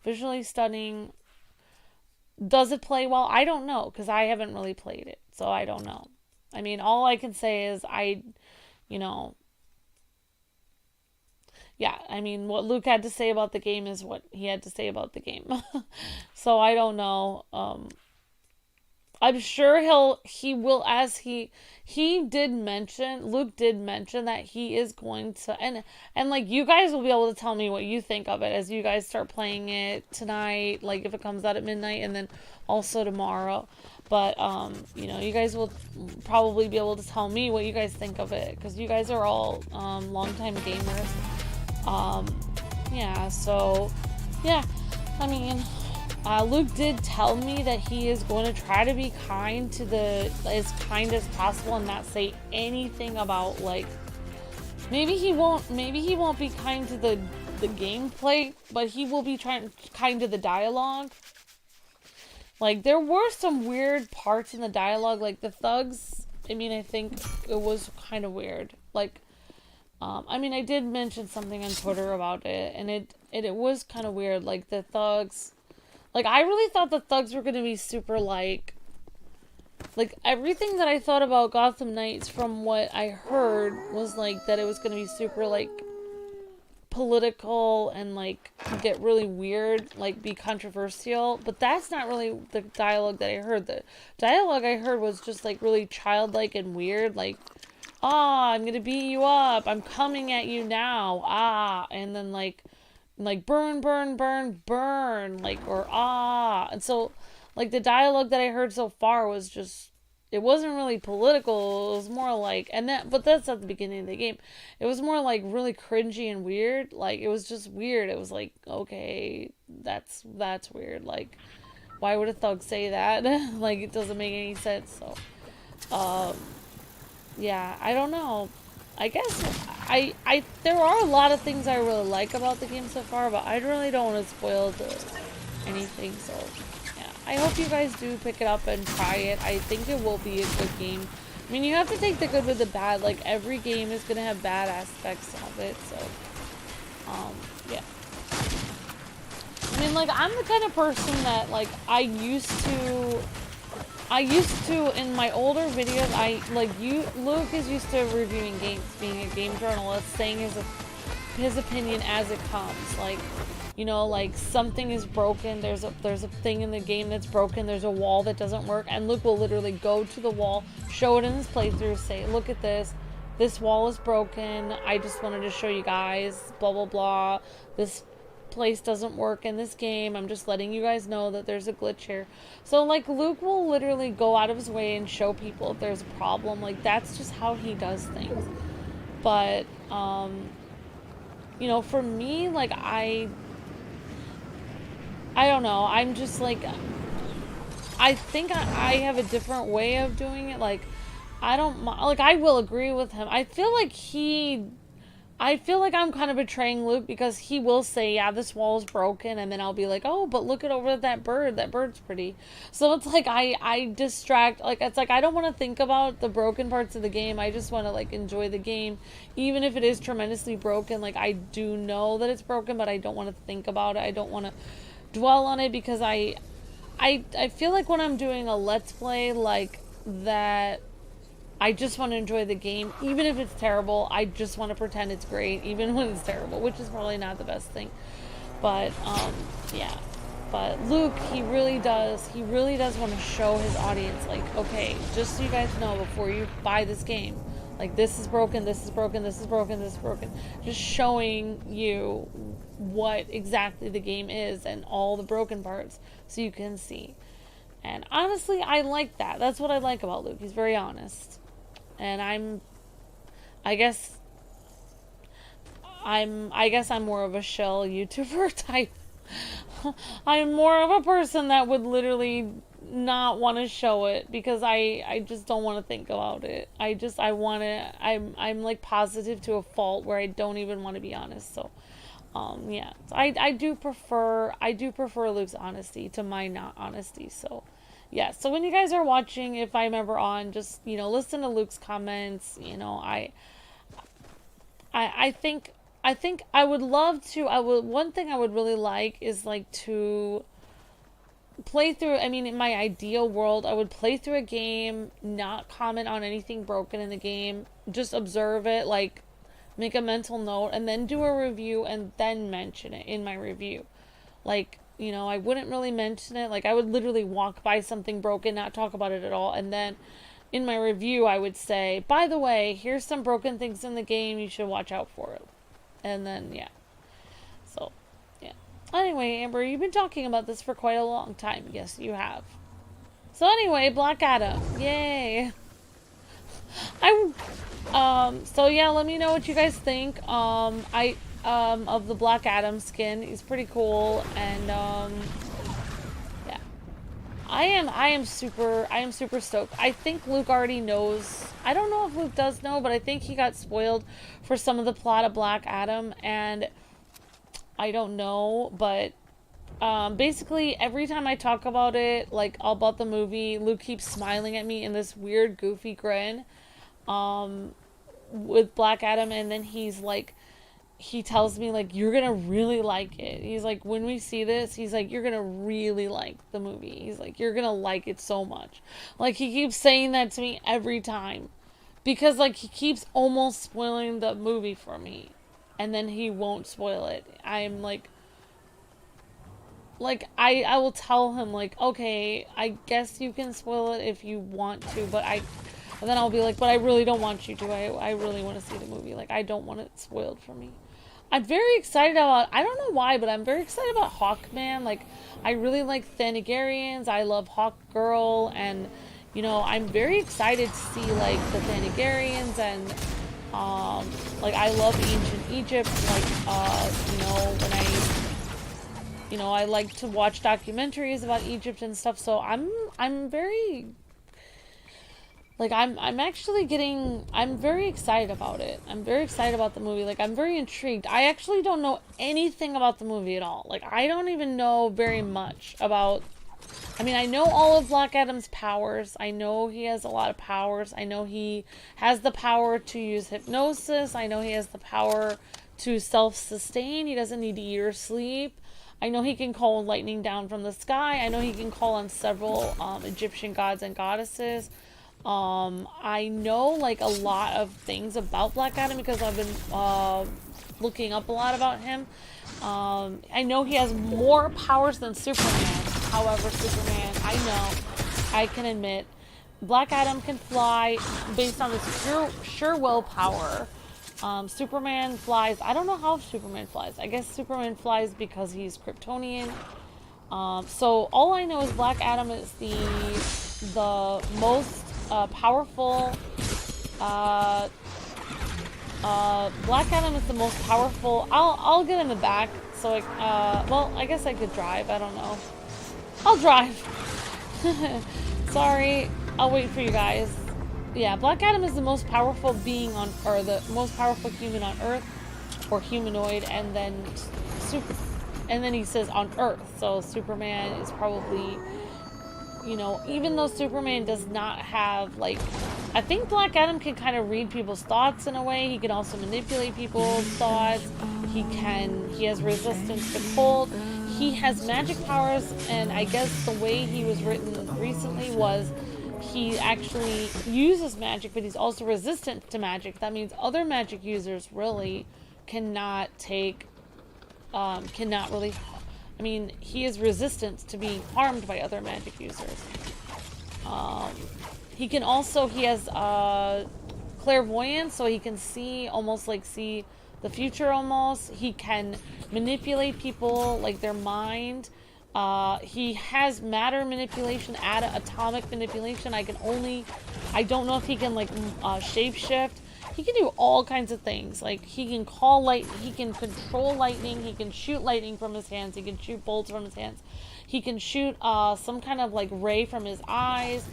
Visually stunning. Does it play well? I don't know, because I haven't really played it. So, I don't know. I mean, all I can say is you know, yeah, I mean, what Luke had to say about the game is what he had to say about the game. So I don't know. I'm sure he will, as he did mention, Luke did mention that he is going to, and like, you guys will be able to tell me what you think of it as you guys start playing it tonight, like if it comes out at midnight, and then also tomorrow. But, you know, you guys will probably be able to tell me what you guys think of it, because you guys are all, longtime gamers. Yeah, so, yeah, I mean, Luke did tell me that he is going to try to be as kind as possible and not say anything about, like, maybe he won't be kind to the gameplay, but he will be kind to the dialogue. Like, there were some weird parts in the dialogue, like the thugs, I mean, I think it was kind of weird. Like, I mean, I did mention something on Twitter about it, and it was kind of weird, like, the thugs. Like, I really thought the thugs were going to be super, like, everything that I thought about Gotham Knights from what I heard was, like, that it was going to be super, like, political and, like, get really weird, like, be controversial. But that's not really the dialogue that I heard. The dialogue I heard was just, like, really childlike and weird, like, I'm going to beat you up. I'm coming at you now. And then, like, burn, burn, burn, burn, like, or and so, like, the dialogue that I heard so far was just, it wasn't really political. It was more like, but that's at the beginning of the game. It was more like really cringy and weird. Like, it was just weird. It was like, okay, that's weird. Like, why would a thug say that? Like, it doesn't make any sense. So, yeah, I don't know. I guess there are a lot of things I really like about the game so far, but I really don't want to spoil anything, so yeah. I hope you guys do pick it up and try it. I think it will be a good game. I mean, you have to take the good with the bad. Like, every game is gonna have bad aspects of it, so yeah. I mean, like, I'm the kind of person that, like, I used to in my older videos, Luke is used to reviewing games, being a game journalist, saying his opinion as it comes. Like, you know, like, something is broken, there's a thing in the game that's broken, there's a wall that doesn't work, and Luke will literally go to the wall, show it in his playthrough, say, look at this wall is broken, I just wanted to show you guys, blah blah blah, this place doesn't work in this game, I'm just letting you guys know that there's a glitch here. So, like, Luke will literally go out of his way and show people if there's a problem. Like, that's just how he does things. But you know, for me, like, I don't know, I'm just like, I think I have a different way of doing it. Like, I don't, like, I will agree with him. I feel like I'm kind of betraying Luke, because he will say, yeah, this wall is broken, and then I'll be like, oh, but look at over that bird. That bird's pretty. So it's like I distract. Like, it's like I don't want to think about the broken parts of the game. I just want to, like, enjoy the game, even if it is tremendously broken. Like, I do know that it's broken, but I don't want to think about it. I don't want to dwell on it, because I I feel like when I'm doing a Let's Play like that, I just want to enjoy the game, even if it's terrible. I just want to pretend it's great, even when it's terrible, which is probably not the best thing. But, yeah. But Luke, he really does want to show his audience, like, okay, just so you guys know before you buy this game, like, this is broken, this is broken, this is broken, this is broken. Just showing you what exactly the game is and all the broken parts so you can see. And honestly, I like that. That's what I like about Luke. He's very honest. And I guess I'm more of a shell YouTuber type. I'm more of a person that would literally not want to show it because I just don't want to think about it. I'm like positive to a fault where I don't even want to be honest. So yeah. I do prefer Luke's honesty to my not honesty. So yeah, so when you guys are watching, if I'm ever on, just, you know, listen to Luke's comments. You know, I think I would love to, one thing I would really like is like to play through, I mean, in my ideal world, I would play through a game, not comment on anything broken in the game, just observe it, like make a mental note, and then do a review and then mention it in my review. Like, you know, I wouldn't really mention it. Like, I would literally walk by something broken, not talk about it at all. And then in my review, I would say, by the way, here's some broken things in the game. You should watch out for it. And then, yeah. So, yeah. Anyway, Amber, you've been talking about this for quite a long time. Yes, you have. So anyway, Black Adam. Yay. So yeah, let me know what you guys think. Of the Black Adam skin. He's pretty cool, and yeah, I am super stoked. I think Luke already knows. I don't know if Luke does know, but I think he got spoiled for some of the plot of Black Adam, and I don't know, but basically every time I talk about it, like about the movie, Luke keeps smiling at me in this weird goofy grin with Black Adam, and then he's like, he tells me, like, you're gonna really like it. He's like, when we see this, he's like, you're gonna really like the movie. He's like, you're gonna like it so much. Like, he keeps saying that to me every time. Because, like, he keeps almost spoiling the movie for me. And then he won't spoil it. I'm like, I will tell him, like, okay, I guess you can spoil it if you want to, but and then I'll be like, but I really don't want you to. I really want to see the movie. Like, I don't want it spoiled for me. I'm very excited about, I don't know why, but I'm very excited about Hawkman. Like, I really like Thanagarians. I love Hawkgirl, and, you know, I'm very excited to see, like, the Thanagarians, and, like, I love ancient Egypt. Like, you know, I like to watch documentaries about Egypt and stuff, so I'm very, like, I'm very excited about it. I'm very excited about the movie. Like, I'm very intrigued. I actually don't know anything about the movie at all. Like, I don't even know very much about, I mean, I know all of Black Adam's powers. I know he has a lot of powers. I know he has the power to use hypnosis. I know he has the power to self-sustain. He doesn't need to eat or sleep. I know he can call lightning down from the sky. I know he can call on several Egyptian gods and goddesses. I know, like, a lot of things about Black Adam because I've been looking up a lot about him. I know he has more powers than Superman. However, Superman, I can admit, Black Adam can fly based on his sheer willpower. Superman flies. I don't know how Superman flies. I guess Superman flies because he's Kryptonian. So all I know is Black Adam is the most powerful. Black Adam is the most powerful. I'll get in the back. So well, I guess I could drive. I don't know. I'll drive. Sorry. I'll wait for you guys. Yeah, Black Adam is the most powerful being on, or the most powerful human on Earth, or humanoid, and then he says on Earth. So Superman is probably, you know, even though Superman does not have, like, I think Black Adam can kind of read people's thoughts in a way. He can also manipulate people's thoughts. He has resistance to cold. he has magic powers, and I guess the way he was written recently was he actually uses magic, but he's also resistant to magic. That means other magic users really cannot take, cannot really, I mean, he is resistant to being harmed by other magic users. He can also, he has clairvoyance, so he can see, almost like see the future almost. He can manipulate people, like their mind. He has matter manipulation, atomic manipulation. I don't know if he can like shapeshift. He can do all kinds of things. Like he can call light, he can control lightning, he can shoot lightning from his hands, he can shoot bolts from his hands. He can shoot some kind of like ray from his eyes.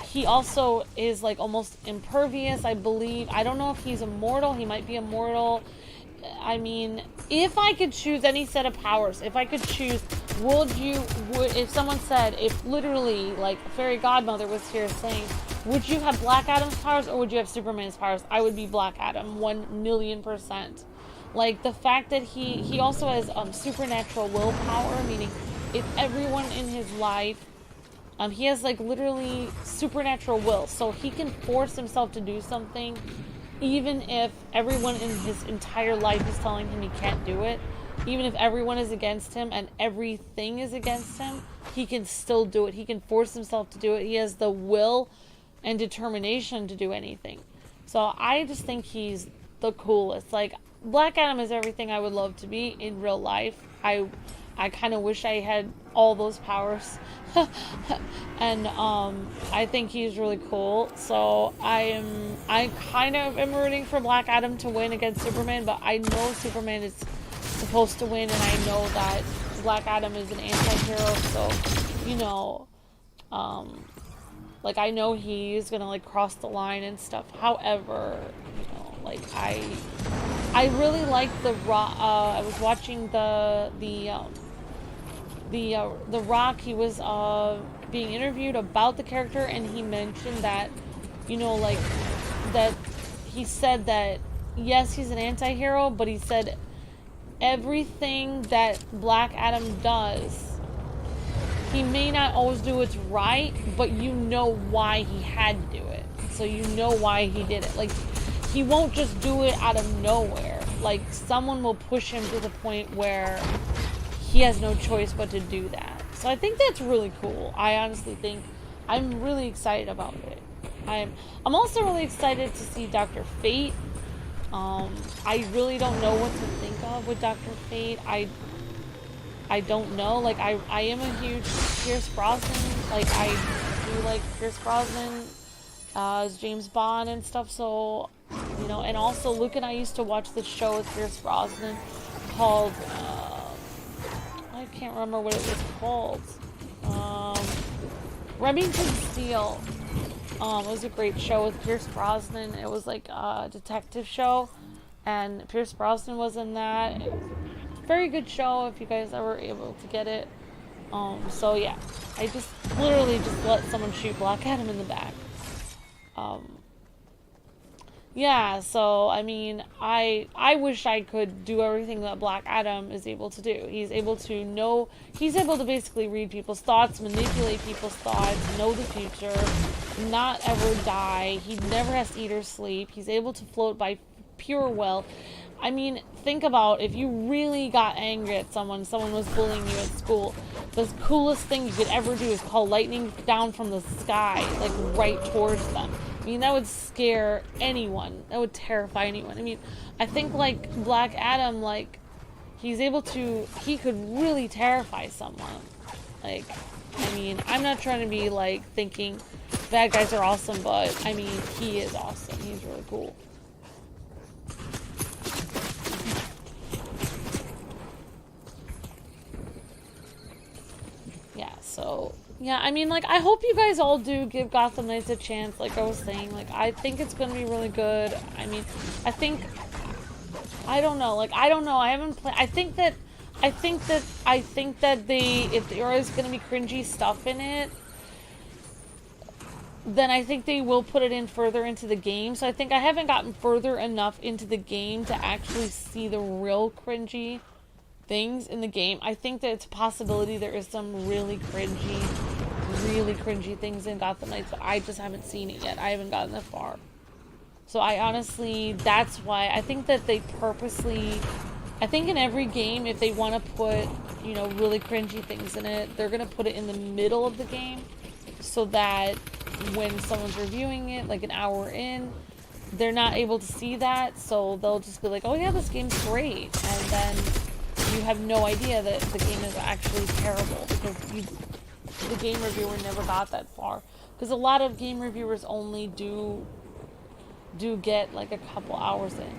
He also is like almost impervious, I believe. I don't know if he's immortal. He might be immortal. I mean, if I could choose any set of powers, if I could choose, if someone said, if literally like Fairy Godmother was here saying, would you have Black Adam's powers or would you have Superman's powers? I would be Black Adam, 1,000,000%. Like the fact that he also has supernatural willpower, meaning if everyone in his life, he has like literally supernatural will, so he can force himself to do something even if everyone in his entire life is telling him he can't do it. Even if everyone is against him and everything is against him, he can still do it. He can force himself to do it. He has the will and determination to do anything. So I just think he's the coolest. Like, Black Adam is everything I would love to be in real life. I kind of wish I had all those powers. And I think he's really cool. So I kind of am rooting for Black Adam to win against Superman, but I know Superman is supposed to win, and I know that Black Adam is an anti-hero, so, you know, like, I know he's gonna, like, cross the line and stuff. However, you know, like, I really like the Rock. I was watching the Rock. He was being interviewed about the character, and he mentioned that, you know, like, that he said that yes, he's an anti-hero, but he said everything that Black Adam does, he may not always do it right, but you know why he had to do it. So you know why he did it. Like, he won't just do it out of nowhere. Like, someone will push him to the point where he has no choice but to do that. So I think that's really cool. I honestly think I'm really excited about it. I'm also really excited to see Dr. Fate. I really don't know what to think of with Dr. Fate. I don't know. Like, I am a huge Pierce Brosnan. Like, I do like Pierce Brosnan as James Bond and stuff. So, you know, and also Luke and I used to watch this show with Pierce Brosnan called, I can't remember what it was called. Remington Steele. It was a great show with Pierce Brosnan. It was like a detective show, and Pierce Brosnan was in that. Very good show if you guys ever able to get it. So yeah, I just literally just let someone shoot Black Adam in the back. Yeah, so I mean, I wish I could do everything that Black Adam is able to do. He's able to basically read people's thoughts, manipulate people's thoughts, know the future, not ever die. He never has to eat or sleep. He's able to float by pure will. I mean, think about if you really got angry at someone was bullying you at school, the coolest thing you could ever do is call lightning down from the sky, like right towards them. I mean, that would scare anyone. That would terrify anyone. I mean, I think, like, Black Adam, like, he could really terrify someone. Like, I mean, I'm not trying to be, like, thinking bad guys are awesome, but, I mean, he is awesome. He's really cool. Yeah, so... yeah, I mean, like, I hope you guys all do give Gotham Knights a chance, like I was saying. Like, I think it's gonna be really good. I mean, I don't know, I haven't played, I think that if there is gonna be cringy stuff in it, then I think they will put it in further into the game. So I think I haven't gotten further enough into the game to actually see the real cringy things in the game. I think that it's a possibility there is some really cringy things in Gotham Knights, but I just haven't seen it yet. I haven't gotten that far. So I honestly, that's why I think that they purposely, I think in every game, if they want to put, you know, really cringy things in it, they're going to put it in the middle of the game so that when someone's reviewing it, like an hour in, they're not able to see that. So they'll just be like, oh yeah, this game's great. And then you have no idea that the game is actually terrible because the game reviewer never got that far. Because a lot of game reviewers only do get like a couple hours in.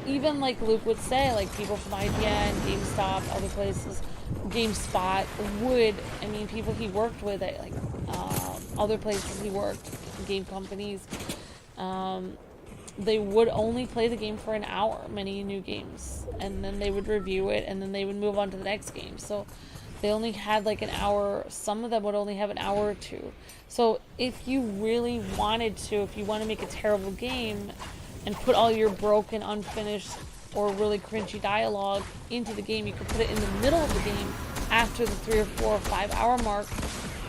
Even like Luke would say, like people from IGN, GameStop, other places, GameSpot would, I mean, people he worked with at like other places he worked, game companies, they would only play the game for an hour, many new games, and then they would review it, and then they would move on to the next game. So they only had like an hour. Some of them would only have an hour or two. So if you really wanted to, if you want to make a terrible game and put all your broken, unfinished, or really cringy dialogue into the game, you could put it in the middle of the game after the 3 or 4 or 5 hour mark,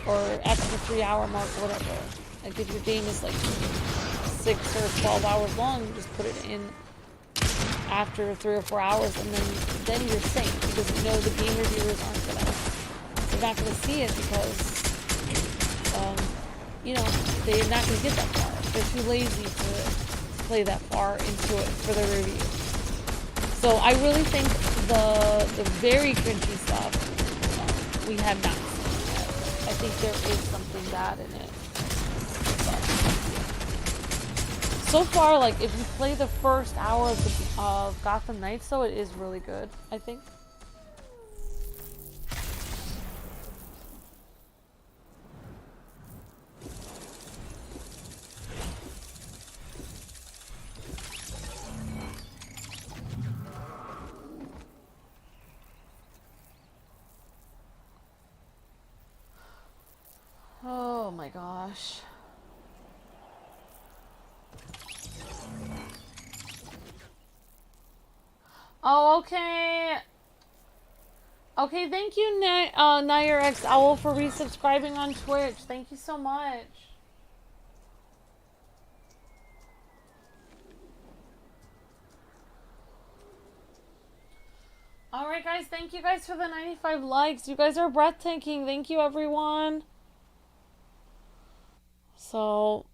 or after the 3 hour mark, or whatever. Like if your game is like 6 or 12 hours long, you just put it in after 3 or 4 hours, and then you're safe, because you know the game reviewers they're not gonna see it because you know, they're not gonna get that far. They're too lazy to play that far into it for their review. So I really think the very cringy stuff we have not seen yet. I think there is something bad in it. So far, like if you play the first hour of Gotham Knights, though, it is really good, I think. Oh my gosh. Oh, okay. Okay, thank you, Nair X Owl, for resubscribing on Twitch. Thank you so much. Alright, guys, thank you guys for the 95 likes. You guys are breathtaking. Thank you, everyone. So,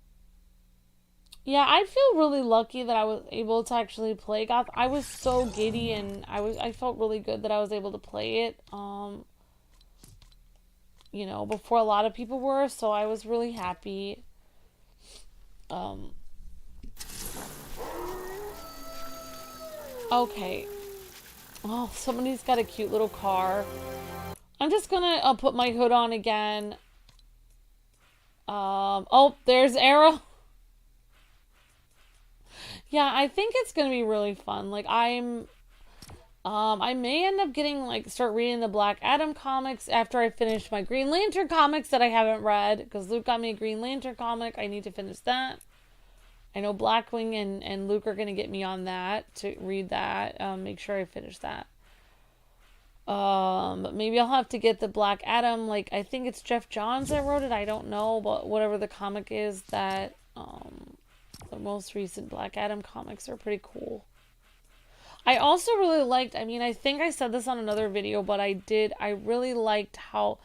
yeah, I feel really lucky that I was able to actually play Gotham. I was so giddy, and I felt really good that I was able to play it, you know, before a lot of people were, so I was really happy. Okay. Oh, somebody's got a cute little car. I'm just gonna put my hood on again. Oh, there's Arrow. Yeah, I think it's gonna be really fun. Like, I may end up getting, like, start reading the Black Adam comics after I finish my Green Lantern comics that I haven't read, because Luke got me a Green Lantern comic. I need to finish that. I know Blackwing and Luke are gonna get me on that, to read that, make sure I finish that. But maybe I'll have to get the Black Adam, like, I think it's Jeff Johns that wrote it, I don't know, but whatever the comic is, that, the most recent Black Adam comics are pretty cool. I also really liked, I mean, I think I said this on another video, but I really liked how,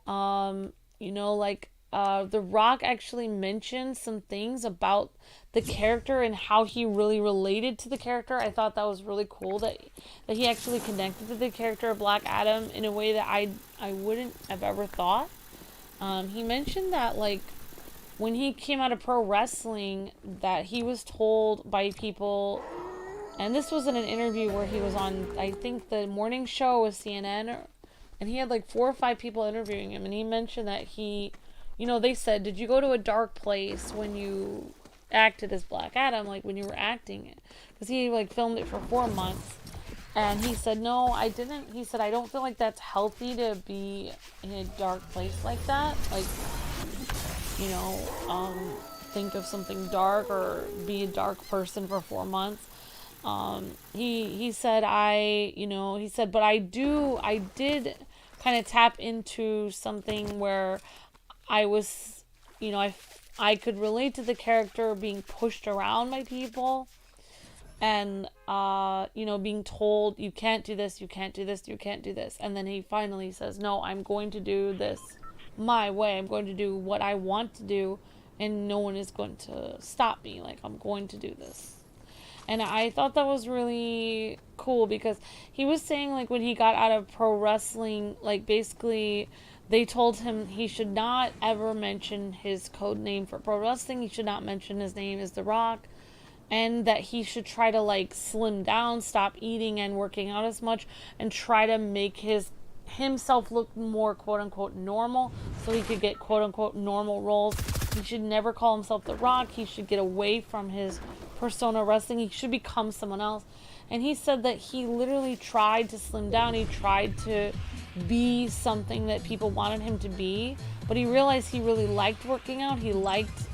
you know, like, The Rock actually mentioned some things about the character and how he really related to the character. I thought that was really cool that he actually connected to the character of Black Adam in a way that I wouldn't have ever thought. He mentioned that, like, when he came out of pro wrestling, that he was told by people, and this was in an interview where he was on, I think, the morning show with CNN, and he had like 4 or 5 people interviewing him, and he mentioned that he, you know, they said, did you go to a dark place when you acted as Black Adam, like when you were acting it? Because he like filmed it for 4 months, and he said, no, I didn't. He said, I don't feel like that's healthy to be in a dark place like that. Like, you know, think of something dark or be a dark person for 4 months. He said he said, but I did kind of tap into something where I was, I could relate to the character being pushed around by people and, being told, you can't do this, you can't do this, you can't do this. And then he finally says, no, I'm going to do this my way. I'm going to do what I want to do, and no one is going to stop me. Like, I'm going to do this. And I thought that was really cool because he was saying, like, when he got out of pro wrestling, like, basically they told him he should not ever mention his code name for pro wrestling. He should not mention his name as The Rock. And that he should try to, like, slim down, stop eating and working out as much, and try to make himself look more quote-unquote normal so he could get quote-unquote normal roles. He should never call himself The Rock. He should get away from his persona wrestling. He should become someone else. And he said that he literally tried to slim down. He tried to be something that people wanted him to be, but he realized he really liked working out. He liked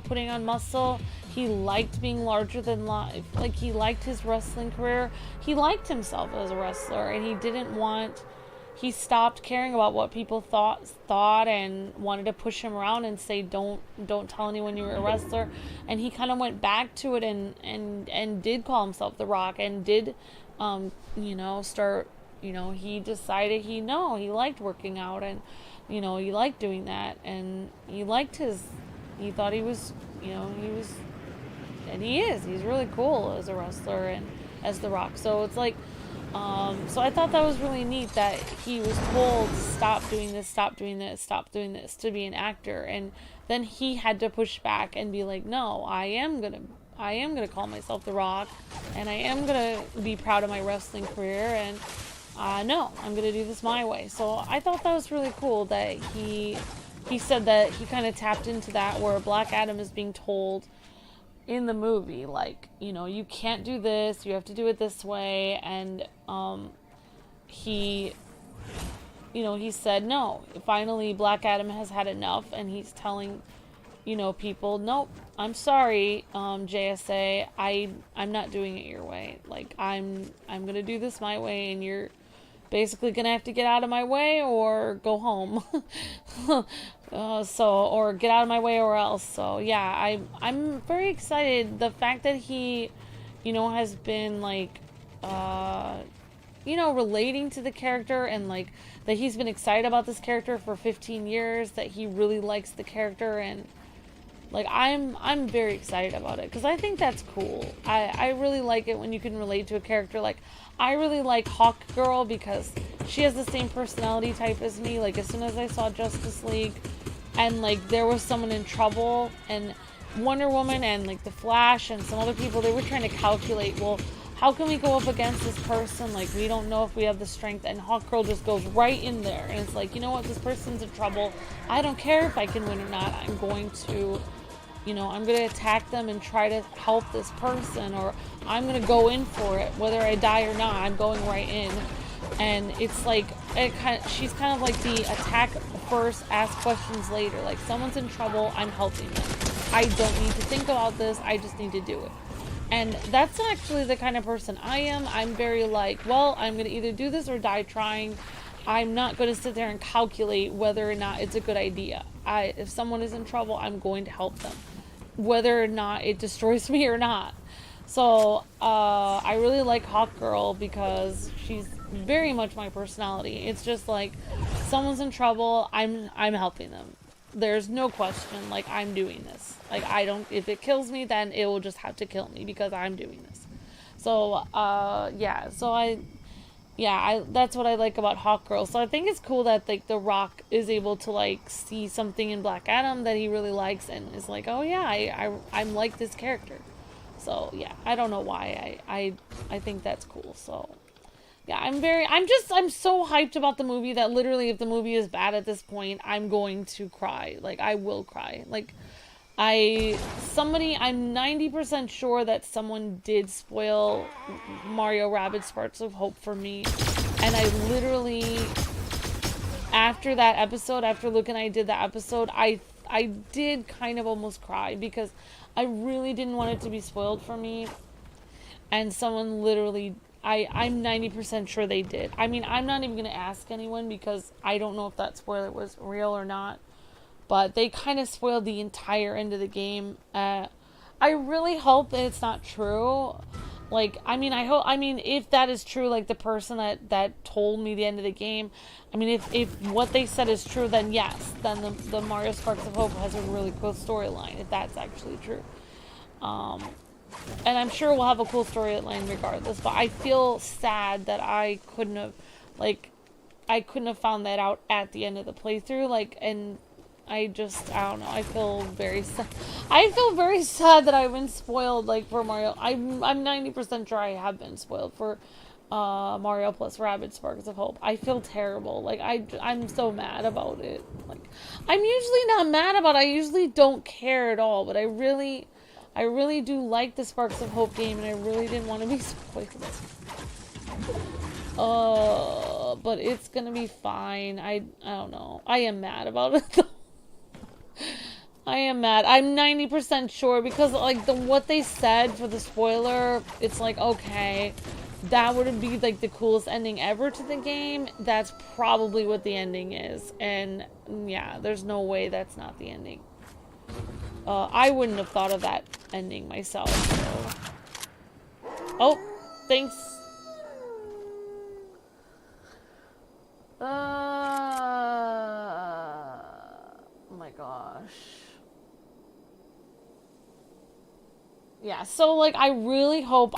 putting on muscle. He liked being larger than life. Like, he liked his wrestling career. He liked himself as a wrestler, and he stopped caring about what people thought and wanted to push him around and say, don't tell anyone you're a wrestler. And he kind of went back to it and did call himself The Rock, and did, he decided he liked working out, and, he liked doing that, and he thought he was, and he's really cool as a wrestler and as The Rock. So it's like, so I thought that was really neat that he was told, stop doing this, stop doing this, stop doing this to be an actor. And then he had to push back and be like, no, I am gonna call myself The Rock, and I am gonna be proud of my wrestling career, and no, I'm gonna do this my way. So I thought that was really cool that he said that he kind of tapped into that, where Black Adam is being told in the movie, like, you can't do this, you have to do it this way. And he said no. Finally, Black Adam has had enough, and he's telling people, nope, I'm sorry, JSA, I'm not doing it your way. Like, I'm gonna do this my way, and you're basically gonna have to get out of my way or go home. Or get out of my way or else. So yeah, I'm very excited. The fact that he, has been like, relating to the character, and like that he's been excited about this character for 15 years, that he really likes the character, and like I'm very excited about it because I think that's cool. I really like it when you can relate to a character. Like, I really like Hawk Girl because she has the same personality type as me. Like, as soon as I saw Justice League and like there was someone in trouble, and Wonder Woman and like the Flash and some other people, they were trying to calculate, well, how can we go up against this person? Like, we don't know if we have the strength. And Hawk Girl just goes right in there, and it's like, you know what, this person's in trouble. I don't care if I can win or not. I'm going to attack them and try to help this person, or I'm going to go in for it. Whether I die or not, I'm going right in. And it's like, she's kind of like the attack first, ask questions later. Like, someone's in trouble, I'm helping them. I don't need to think about this, I just need to do it. And that's actually the kind of person I am. I'm very like, well, I'm going to either do this or die trying. I'm not going to sit there and calculate whether or not it's a good idea. If someone is in trouble, I'm going to help them, whether or not it destroys me or not. So I really like Hawk Girl because she's very much my personality. It's just like, someone's in trouble, I'm helping them. There's no question, like, I'm doing this. Like, if it kills me, then it will just have to kill me because I'm doing this. So that's what I like about Hawk Girl. So I think it's cool that like The Rock is able to like see something in Black Adam that he really likes, and is like, oh yeah, I'm like this character. So yeah, I don't know why I think that's cool. So yeah, I'm so hyped about the movie that literally if the movie is bad at this point, I'm going to cry. Like, I will cry. Like, I'm 90% sure that someone did spoil Mario Rabbids Sparks of Hope for me. And I literally, after after that episode, after Luke and I did that episode, I did kind of almost cry because I really didn't want it to be spoiled for me. And someone literally, I'm 90% sure they did. I mean, I'm not even going to ask anyone because I don't know if that spoiler was real or not. But they kind of spoiled the entire end of the game. I really hope that it's not true. Like, I mean, if that is true, like the person that told me the end of the game, I mean, if what they said is true, then yes, then the Mario Sparks of Hope has a really cool storyline, if that's actually true. And I'm sure we'll have a cool storyline regardless, but I feel sad that I couldn't have found that out at the end of the playthrough, like, and I don't know, I feel very sad. I feel very sad that I've been spoiled, like, for Mario. I'm 90% sure I have been spoiled for Mario plus Rabbids Sparks of Hope. I feel terrible. Like, I'm so mad about it. Like, I'm usually not mad about it. I usually don't care at all, but I really do like the Sparks of Hope game, and I really didn't want to be spoiled. But it's gonna be fine. I don't know. I am mad about it, though. I am mad. I'm 90% sure because, like, what they said for the spoiler, it's like, okay, that would be, like, the coolest ending ever to the game. That's probably what the ending is. And, yeah, there's no way that's not the ending. I wouldn't have thought of that ending myself. So. Oh, thanks. Oh my gosh. Yeah, so, like, I really hope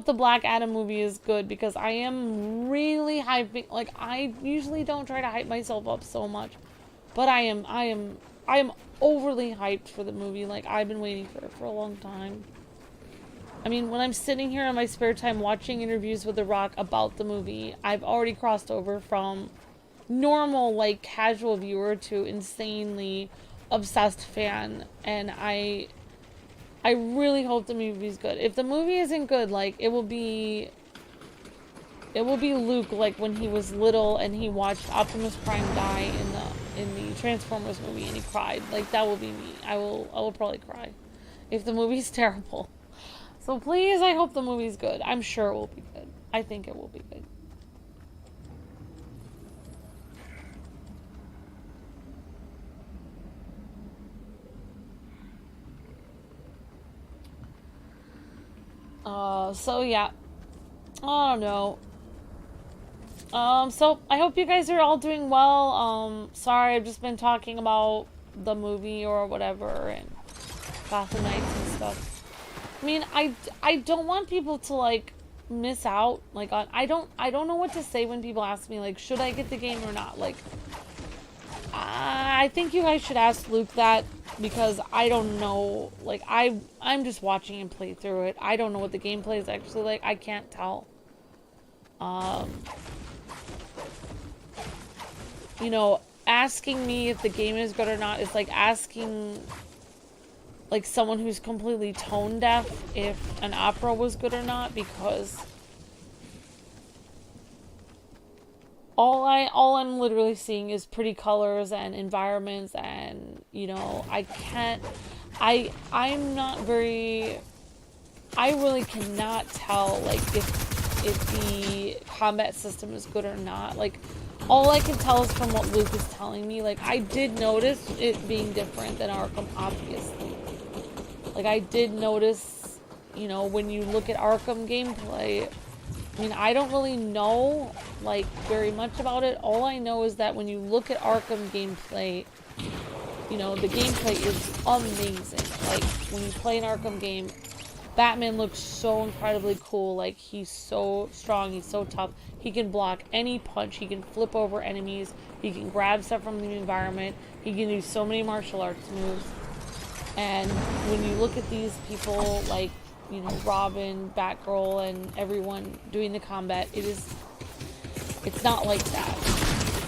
the Black Adam movie is good because I am really hyping. Like, I usually don't try to hype myself up so much, but I am overly hyped for the movie. Like, I've been waiting for it for a long time. I mean, when I'm sitting here in my spare time watching interviews with The Rock about the movie, I've already crossed over from normal, like, casual viewer to insanely obsessed fan, and I really hope the movie's good. If the movie isn't good, like, it will be Luke, like, when he was little and he watched Optimus Prime die in the Transformers movie and he cried. Like, that will be me. I will probably cry if the movie's terrible. So please, I hope the movie's good. I'm sure it will be good. I think it will be good. So yeah. I don't know. So I hope you guys are all doing well. Sorry, I've just been talking about the movie or whatever and Gotham Knights and stuff. I mean, I don't want people to, like, miss out, like, on, I don't know what to say when people ask me, like, should I get the game or not? Like, I think you guys should ask Luke that, because I don't know, like, I'm just watching him play through it. I don't know what the gameplay is actually like. I can't tell. You know, asking me if the game is good or not is like asking, like, someone who's completely tone deaf if an opera was good or not, because all I'm literally seeing is pretty colors and environments, and, you know, I'm not very, I really cannot tell, like, if the combat system is good or not. Like, all I can tell is from what Luke is telling me. Like, I did notice it being different than Arkham, obviously. Like, I did notice, you know, when you look at Arkham gameplay, I mean, I don't really know, like, very much about it. All I know is that when you look at Arkham gameplay, you know, the gameplay is amazing. Like, when you play an Arkham game, Batman looks so incredibly cool. Like, he's so strong, he's so tough. He can block any punch, he can flip over enemies, he can grab stuff from the environment, he can do so many martial arts moves. And when you look at these people, like, you know, Robin, Batgirl, and everyone doing the combat, it's not like that.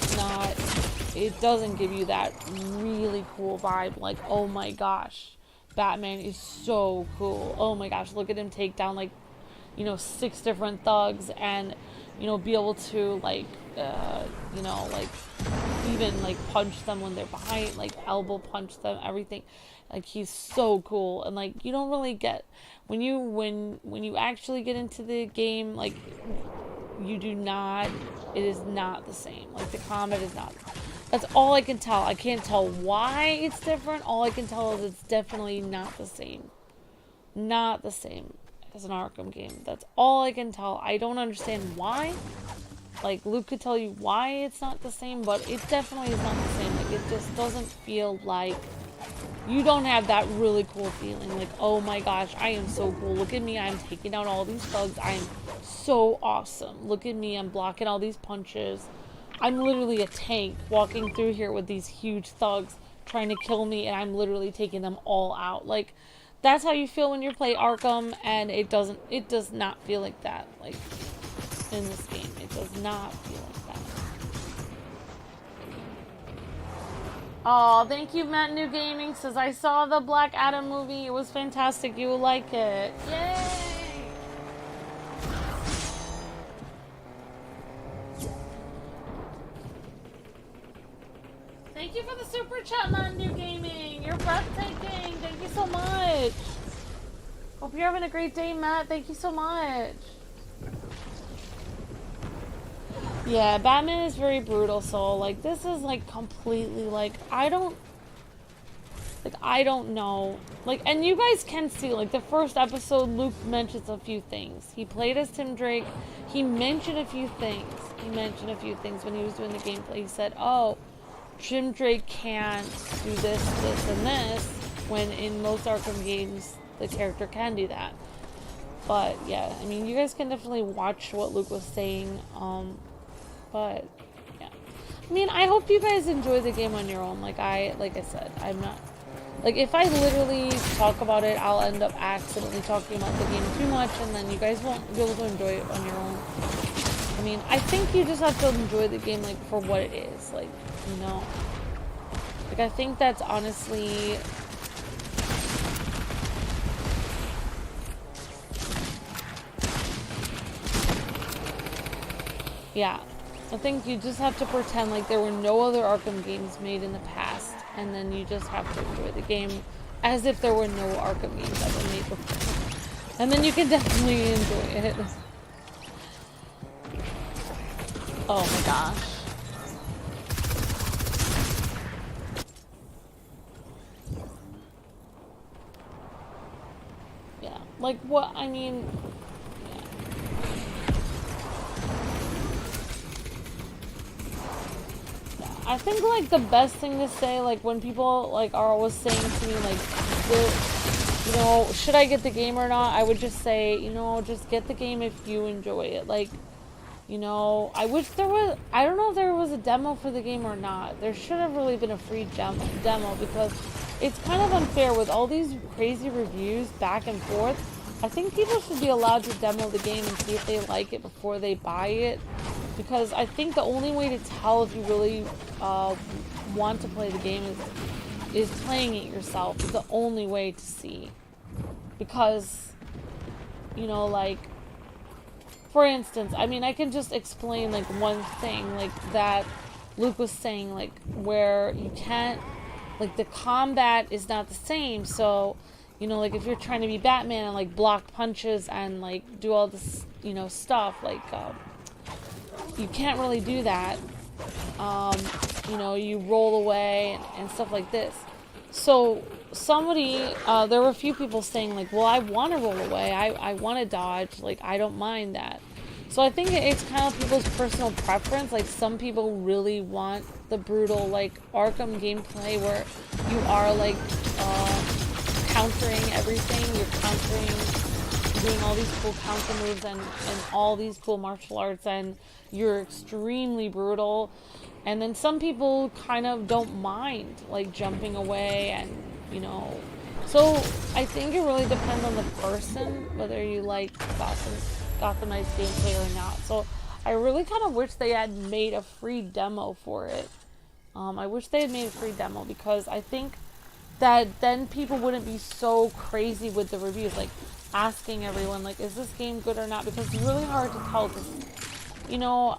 It's not, it doesn't give you that really cool vibe, like, oh my gosh, Batman is so cool. Oh my gosh, look at him take down, like, you know, 6 different thugs and, you know, be able to, like, you know, like, even, like, punch them when they're behind, like, elbow punch them, everything. Like, he's so cool. And, like, you don't really get, when you actually get into the game, like, you do not, it is not the same. Like, the combat is not, that's all I can tell. I can't tell why it's different. All I can tell is it's definitely not the same. Not the same as an Arkham game. That's all I can tell. I don't understand why. Like, Luke could tell you why it's not the same, but it definitely is not the same. Like, it just doesn't feel like, you don't have that really cool feeling. Like, oh my gosh, I am so cool. Look at me, I'm taking down all these thugs. I am so awesome. Look at me, I'm blocking all these punches. I'm literally a tank walking through here with these huge thugs trying to kill me, and I'm literally taking them all out. Like, that's how you feel when you play Arkham, and it does not feel like that. Like, in this game, it does not feel like that. Oh, thank you, Matt New Gaming says, I saw the Black Adam movie. It was fantastic. You will like it. Yay! Thank you for the super chat, Matt New Gaming. You're breathtaking. Thank you so much. Hope you're having a great day, Matt. Thank you so much. Yeah, Batman is very brutal, so, like, this is, like, completely, like, I don't know. Like, and you guys can see, like, the first episode, Luke mentions a few things. He played as Tim Drake. He mentioned a few things. When he was doing the gameplay. He said, oh, Tim Drake can't do this, this, and this, when in most Arkham games, the character can do that. But, yeah, I mean, you guys can definitely watch what Luke was saying, but, yeah. I mean, I hope you guys enjoy the game on your own. Like I said, I'm not, like, if I literally talk about it, I'll end up accidentally talking about the game too much, and then you guys won't be able to enjoy it on your own. I mean, I think you just have to enjoy the game, like, for what it is. Like, you know, like, I think that's honestly, yeah. I think you just have to pretend like there were no other Arkham games made in the past, and then you just have to enjoy the game as if there were no Arkham games ever made before. And then you can definitely enjoy it. Oh my gosh. Yeah, like, what, I mean, I think, like, the best thing to say, like, when people, like, are always saying to me, like, you know, should I get the game or not? I would just say, you know, just get the game if you enjoy it. Like, you know, I wish there was, I don't know if there was a demo for the game or not. There should have really been a free demo, because it's kind of unfair with all these crazy reviews back and forth. I think people should be allowed to demo the game and see if they like it before they buy it. Because I think the only way to tell if you really want to play the game is playing it yourself. It's the only way to see. Because, you know, like, for instance, I mean, I can just explain, like, one thing, like, that Luke was saying, like, where you can't, like, the combat is not the same. So, you know, like, if you're trying to be Batman and, like, block punches and, like, do all this, you know, stuff, like, you can't really do that. You know, you roll away and stuff like this. So somebody, there were a few people saying, like, well, I want to roll away. I want to dodge. Like, I don't mind that. So I think it's kind of people's personal preference. Like, some people really want the brutal, like, Arkham gameplay where you are, like, countering everything. You're countering, doing all these cool counter moves and all these cool martial arts, and you're extremely brutal. And then some people kind of don't mind, like, jumping away and, you know. So I think it really depends on the person, whether you like Gotham Knights gameplay or not. So I really kind of wish they had made a free demo for it. I wish they had made a free demo, because I think that then people wouldn't be so crazy with the reviews. Like, asking everyone, like, is this game good or not? Because it's really hard to tell. You know,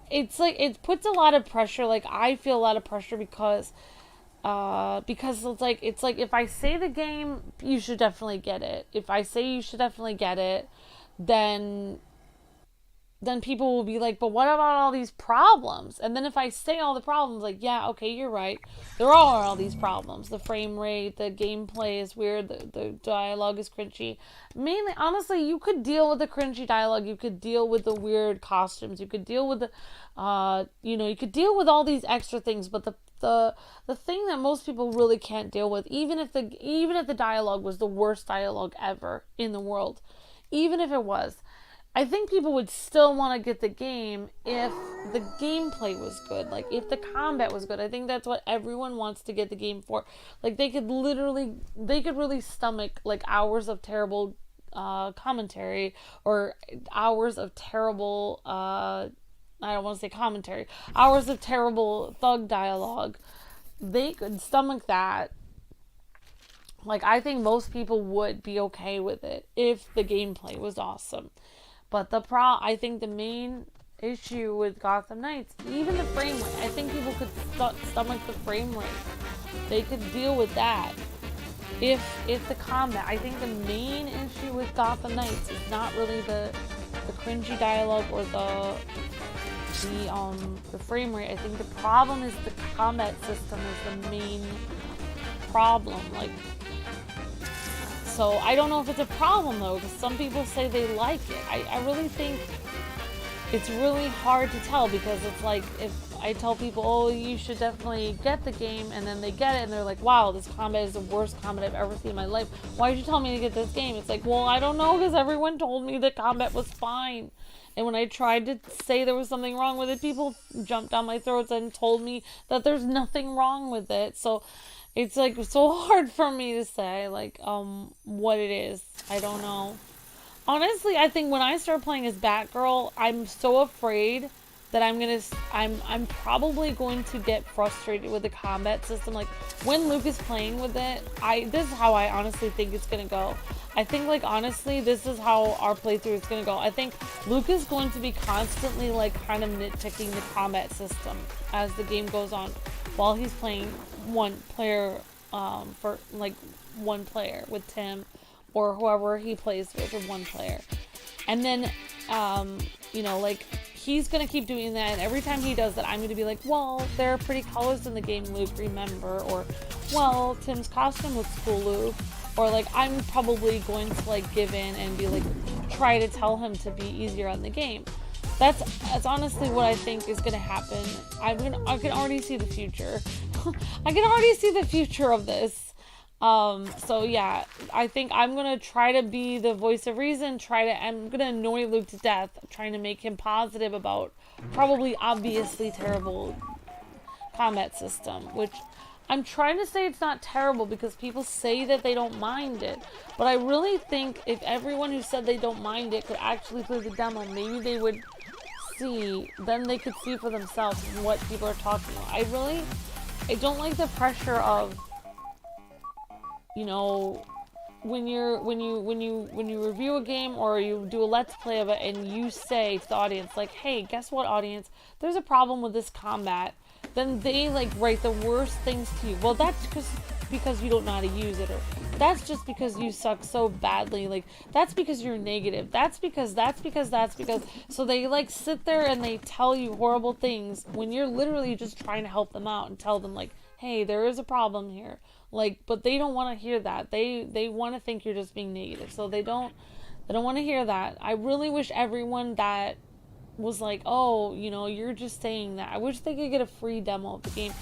it's like, it puts a lot of pressure. Like, I feel a lot of pressure because it's like if I say the game, you should definitely get it. If I say you should definitely get it, then people will be like, but what about all these problems? And then if I say all the problems, like, yeah, okay, you're right. There are all these problems. The frame rate, the gameplay is weird, the dialogue is cringy. Mainly, honestly, you could deal with the cringy dialogue. You could deal with the weird costumes. You could deal with the, you could deal with all these extra things. But the thing that most people really can't deal with, even if the dialogue was the worst dialogue ever in the world, even if it was, I think people would still want to get the game if the gameplay was good. Like, if the combat was good. I think that's what everyone wants to get the game for. Like, they could really stomach, like, hours of terrible commentary, or hours of terrible, I don't want to say commentary, hours of terrible thug dialogue. They could stomach that. Like, I think most people would be okay with it if the gameplay was awesome. But I think the main issue with Gotham Knights, even the frame rate, I think people could stomach the frame rate. They could deal with that. If the combat, I think the main issue with Gotham Knights is not really the cringy dialogue or the frame rate. I think the problem is the combat system is the main problem. Like, so I don't know if it's a problem though, because some people say they like it. I really think it's really hard to tell, because it's like, if I tell people, oh, you should definitely get the game, and then they get it and they're like, wow, this combat is the worst combat I've ever seen in my life. Why'd you tell me to get this game? It's like, well, I don't know, because everyone told me the combat was fine. And when I tried to say there was something wrong with it, people jumped down my throats and told me that there's nothing wrong with it. So it's like so hard for me to say, like, what it is. I don't know. Honestly, I think when I start playing as Batgirl, I'm so afraid that I'm probably going to get frustrated with the combat system. Like, when Luke is playing with it, this is how I honestly think it's gonna go. I think, like, honestly, this is how our playthrough is gonna go. I think Luke is going to be constantly, like, kind of nitpicking the combat system as the game goes on, while he's playing one player with Tim, or whoever he plays with one player. And then, like, he's gonna keep doing that, and every time he does that, I'm gonna be like, well, there are pretty colors in the game, Luke, remember? Or, well, Tim's costume looks cool, Luke. Or, like, I'm probably going to, like, give in and be like, try to tell him to be easier on the game. That's honestly what I think is gonna happen. I can already see the future. I can already see the future of this. So yeah, I think I'm gonna try to be the voice of reason. I'm gonna annoy Luke to death, trying to make him positive about probably obviously terrible combat system, which I'm trying to say it's not terrible because people say that they don't mind it. But I really think if everyone who said they don't mind it could actually play the demo, maybe they would then they could see for themselves what people are talking about. I don't like the pressure of, when you review a game or you do a let's play of it and you say to the audience, like, hey, guess what, audience, there's a problem with this combat. Then they, like, write the worst things to you. Well, that's because you don't know how to use it, or that's just because you suck so badly, like, that's because you're negative, that's because, so they, like, sit there and they tell you horrible things when you're literally just trying to help them out and tell them, like, hey, there is a problem here, like, but they don't want to hear that. They want to think you're just being negative, so they don't want to hear that. I really wish everyone that was like, oh, you're just saying that, I wish they could get a free demo of the game,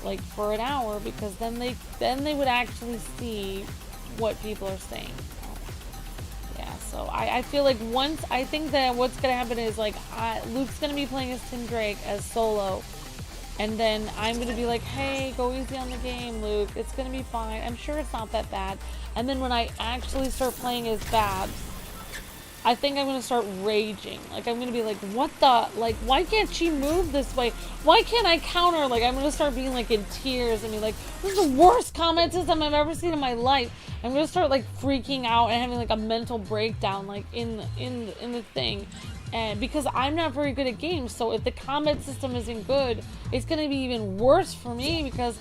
like, for an hour, because then they would actually see what people are saying. Yeah, so I feel like I think that what's gonna happen is, like, Luke's gonna be playing as Tim Drake as solo, and then I'm gonna be like, hey, go easy on the game, Luke, it's gonna be fine, I'm sure it's not that bad. And then when I actually start playing as Babs, I think I'm gonna start raging. Like, I'm gonna be like, what the, like, why can't she move this way? Why can't I counter? Like, I'm gonna start being like in tears and be like, this is the worst comment system I've ever seen in my life. I'm gonna start like freaking out and having like a mental breakdown, like in the thing. And because I'm not very good at games, so if the combat system isn't good, it's gonna be even worse for me because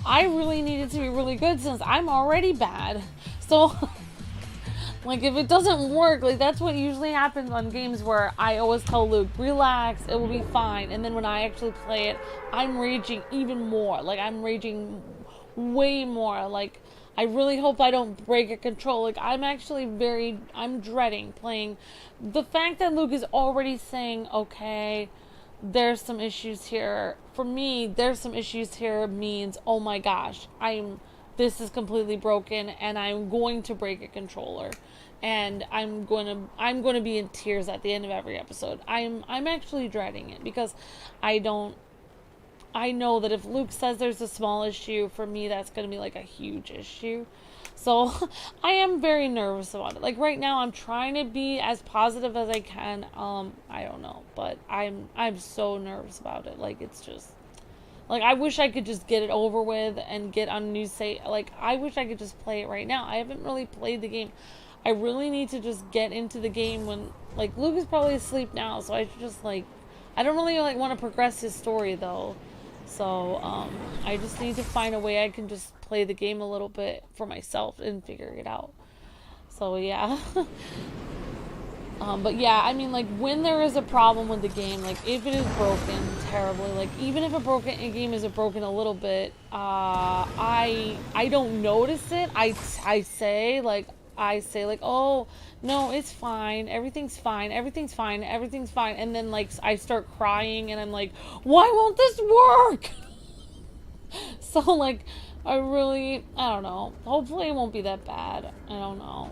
I really need it to be really good since I'm already bad. So like, if it doesn't work, like, that's what usually happens on games where I always tell Luke, relax, it will be fine. And then when I actually play it, I'm raging even more. Like, I'm raging way more. Like, I really hope I don't break a control. Like, I'm dreading playing. The fact that Luke is already saying, okay, there's some issues here. For me, there's some issues here means, oh my gosh, this is completely broken and I'm going to break a controller. And I'm going to be in tears at the end of every episode. I'm actually dreading it because I know that if Luke says there's a small issue, for me that's going to be like a huge issue. So I am very nervous about it. Like right now I'm trying to be as positive as I can. I don't know, but I'm so nervous about it. Like it's just like I wish I could just get it over with and get on new say. Like I wish I could just play it right now. I haven't really played the game. I really need to just get into the game when, like, Luke is probably asleep now, so I should just, like, I don't really, like, want to progress his story, though. So, I just need to find a way I can just play the game a little bit for myself and figure it out. So, yeah. But, yeah, I mean, like, when there is a problem with the game, like, if it is broken terribly, like, even if a game is broken a little bit, I don't notice it. I say, like, oh, no, it's fine. Everything's fine. Everything's fine. Everything's fine. And then, like, I start crying and I'm like, why won't this work? So, like, I don't know. Hopefully it won't be that bad. I don't know.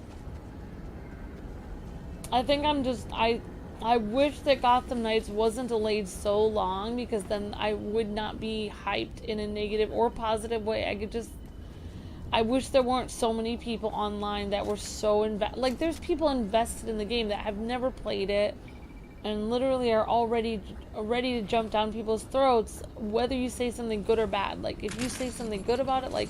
I think I wish that Gotham Knights wasn't delayed so long because then I would not be hyped in a negative or positive way. I wish there weren't so many people online that were so like there's people invested in the game that have never played it and literally are already ready to jump down people's throats whether you say something good or bad. Like if you say something good about it, like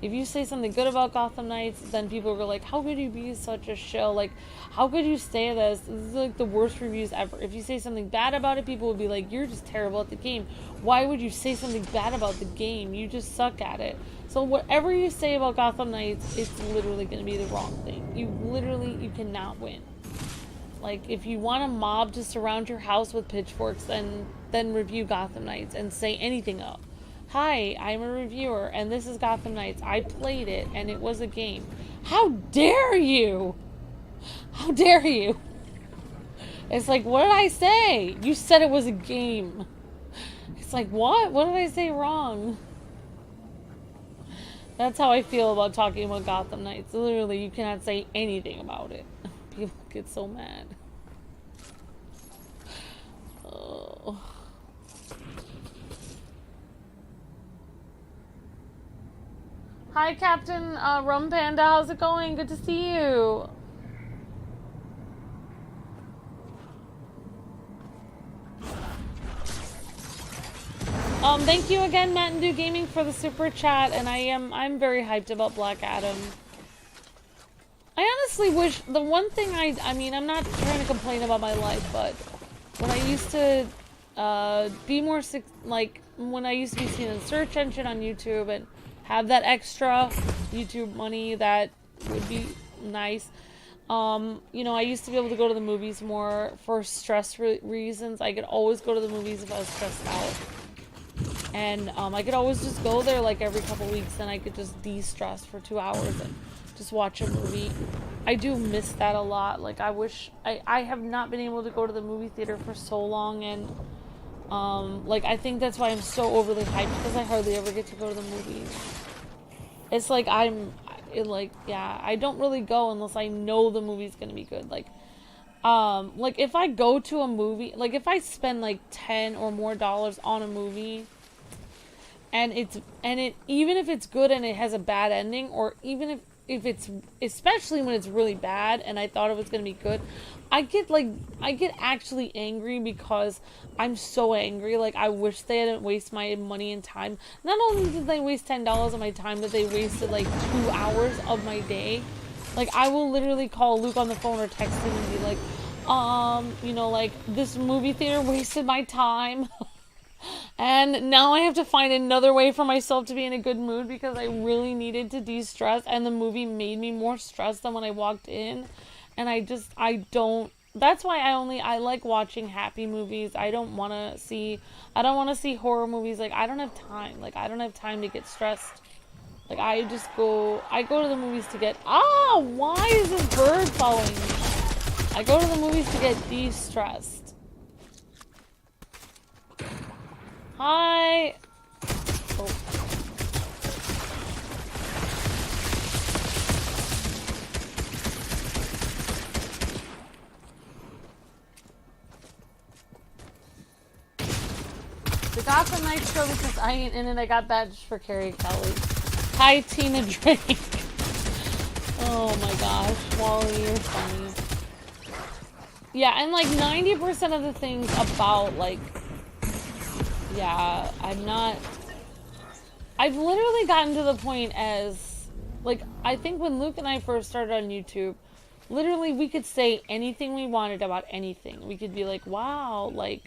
if you say something good about Gotham Knights, then people are like, how could you be such a shill? Like, how could you say this? This is like the worst reviews ever. If you say something bad about it, people would be like, you're just terrible at the game. Why would you say something bad about the game? You just suck at it. So whatever you say about Gotham Knights, it's literally going to be the wrong thing. You cannot win. Like, if you want a mob to surround your house with pitchforks, then review Gotham Knights and say anything up. Hi, I'm a reviewer, and this is Gotham Knights. I played it, and it was a game. How dare you? How dare you? It's like, what did I say? You said it was a game. It's like, what? What did I say wrong? That's how I feel about talking about Gotham Knights. Literally, you cannot say anything about it. People get so mad. Oh. Hi, Captain Rum Panda. How's it going? Good to see you. Thank you again, Matt and Do Gaming, for the super chat, and I'm very hyped about Black Adam. I honestly wish the one thing I mean, I'm not trying to complain about my life, but when I used to be more like when I used to be seen in search engine on YouTube and have that extra YouTube money, that would be nice. You know, I used to be able to go to the movies more for stress reasons. I could always go to the movies if I was stressed out. And I could always just go there like every couple weeks and I could just de-stress for 2 hours and just watch a movie. I do miss that a lot. Like, I wish I have not been able to go to the movie theater for so long, and like, I think that's why I'm so overly hyped, because I hardly ever get to go to the movies. It's like yeah, I don't really go unless I know the movie's gonna be good. Like if I go to a movie, like if I spend like $10 or more on a movie, and it even if it's good and it has a bad ending, or even if if it's, especially when it's really bad and I thought it was gonna be good, I get actually angry because I'm so angry. Like, I wish they hadn't wasted my money and time. Not only did they waste $10 of my time, but they wasted like 2 hours of my day. Like, I will literally call Luke on the phone or text him and be like, you know, like, this movie theater wasted my time. And now I have to find another way for myself to be in a good mood because I really needed to de-stress, and the movie made me more stressed than when I walked in. And I don't, that's why I like watching happy movies. I don't want to see horror movies. Like, I don't have time. Like, I don't have time to get stressed. Like, I go to the movies to get, why is this bird following me? I go to the movies to get de-stressed. Hi. Oh. The Gotham Night Show, because I ain't in it. I got badged for Carrie Kelly. Hi, Tina Drake. Oh my gosh, Wally, you're funny. Yeah, and like 90% of the things about, like, yeah, I've literally gotten to the point as, like, I think when Luke and I first started on YouTube, literally we could say anything we wanted about anything. We could be like, wow, like,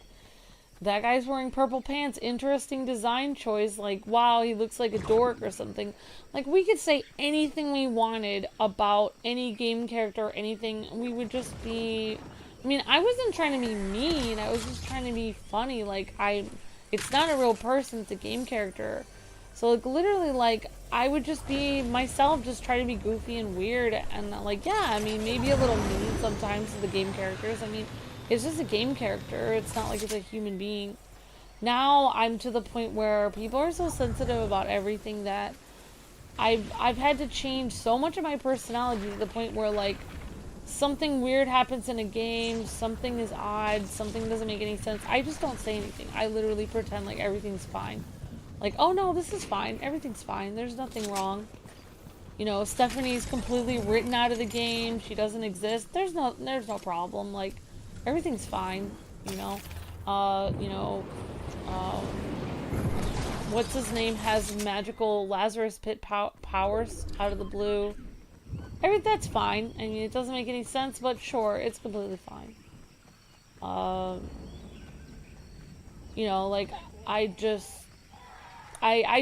that guy's wearing purple pants, interesting design choice, like, wow, he looks like a dork or something. Like, we could say anything we wanted about any game character or anything, we would just be, I mean, I wasn't trying to be mean, I was just trying to be funny. Like, it's not a real person, it's a game character. So, like, literally, like, I would just be myself, just try to be goofy and weird, and, like, yeah, I mean, maybe a little mean sometimes to the game characters. I mean, it's just a game character, it's not like it's a human being. Now, I'm to the point where people are so sensitive about everything that I've had to change so much of my personality to the point where, like, something weird happens in a game, something is odd, something doesn't make any sense, I just don't say anything. I literally pretend like everything's fine. Like, oh no, this is fine, everything's fine, there's nothing wrong. You know, Stephanie's completely written out of the game, she doesn't exist, there's no problem, like, everything's fine, you know. What's his name has magical Lazarus Pit powers out of the blue. That's fine. I mean, it doesn't make any sense, but sure, it's completely fine. You know, like, I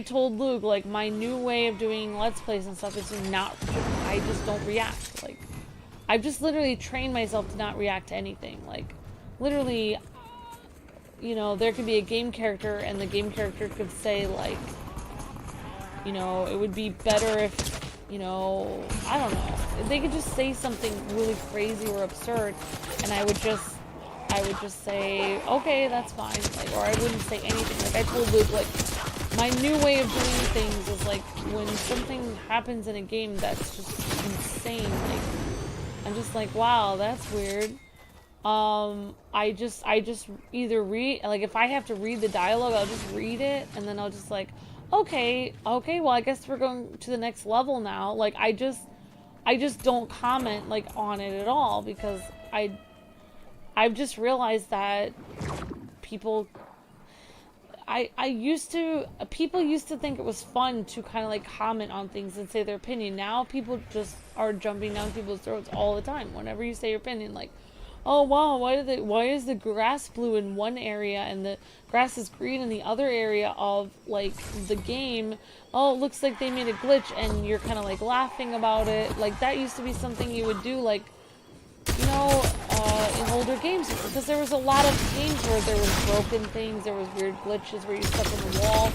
told Luke, like, my new way of doing Let's Plays and stuff is to not, I just don't react. Like, I've just literally trained myself to not react to anything. Like, literally, you know, there could be a game character, and the game character could say, like, you know, it would be better if, you know, I don't know. They could just say something really crazy or absurd, and I would just say, okay, that's fine. Like, or I wouldn't say anything. Like, I told Luke, like, my new way of doing things is, like, when something happens in a game that's just insane, like, I'm just like, wow, that's weird. I just either read, like, if I have to read the dialogue, I'll just read it, and then I'll just like, okay, well, I guess we're going to the next level now. Like, I just don't comment, like, on it at all, because I've just realized that people used to think it was fun to kind of like comment on things and say their opinion. Now people just are jumping down people's throats all the time whenever you say your opinion, like, oh wow, why is the grass blue in one area and the grass is green in the other area of, like, the game? Oh, it looks like they made a glitch, and you're kind of like laughing about it. Like, that used to be something you would do, like, you know, in older games, because there was a lot of games where there was broken things, there was weird glitches where you step on the wall.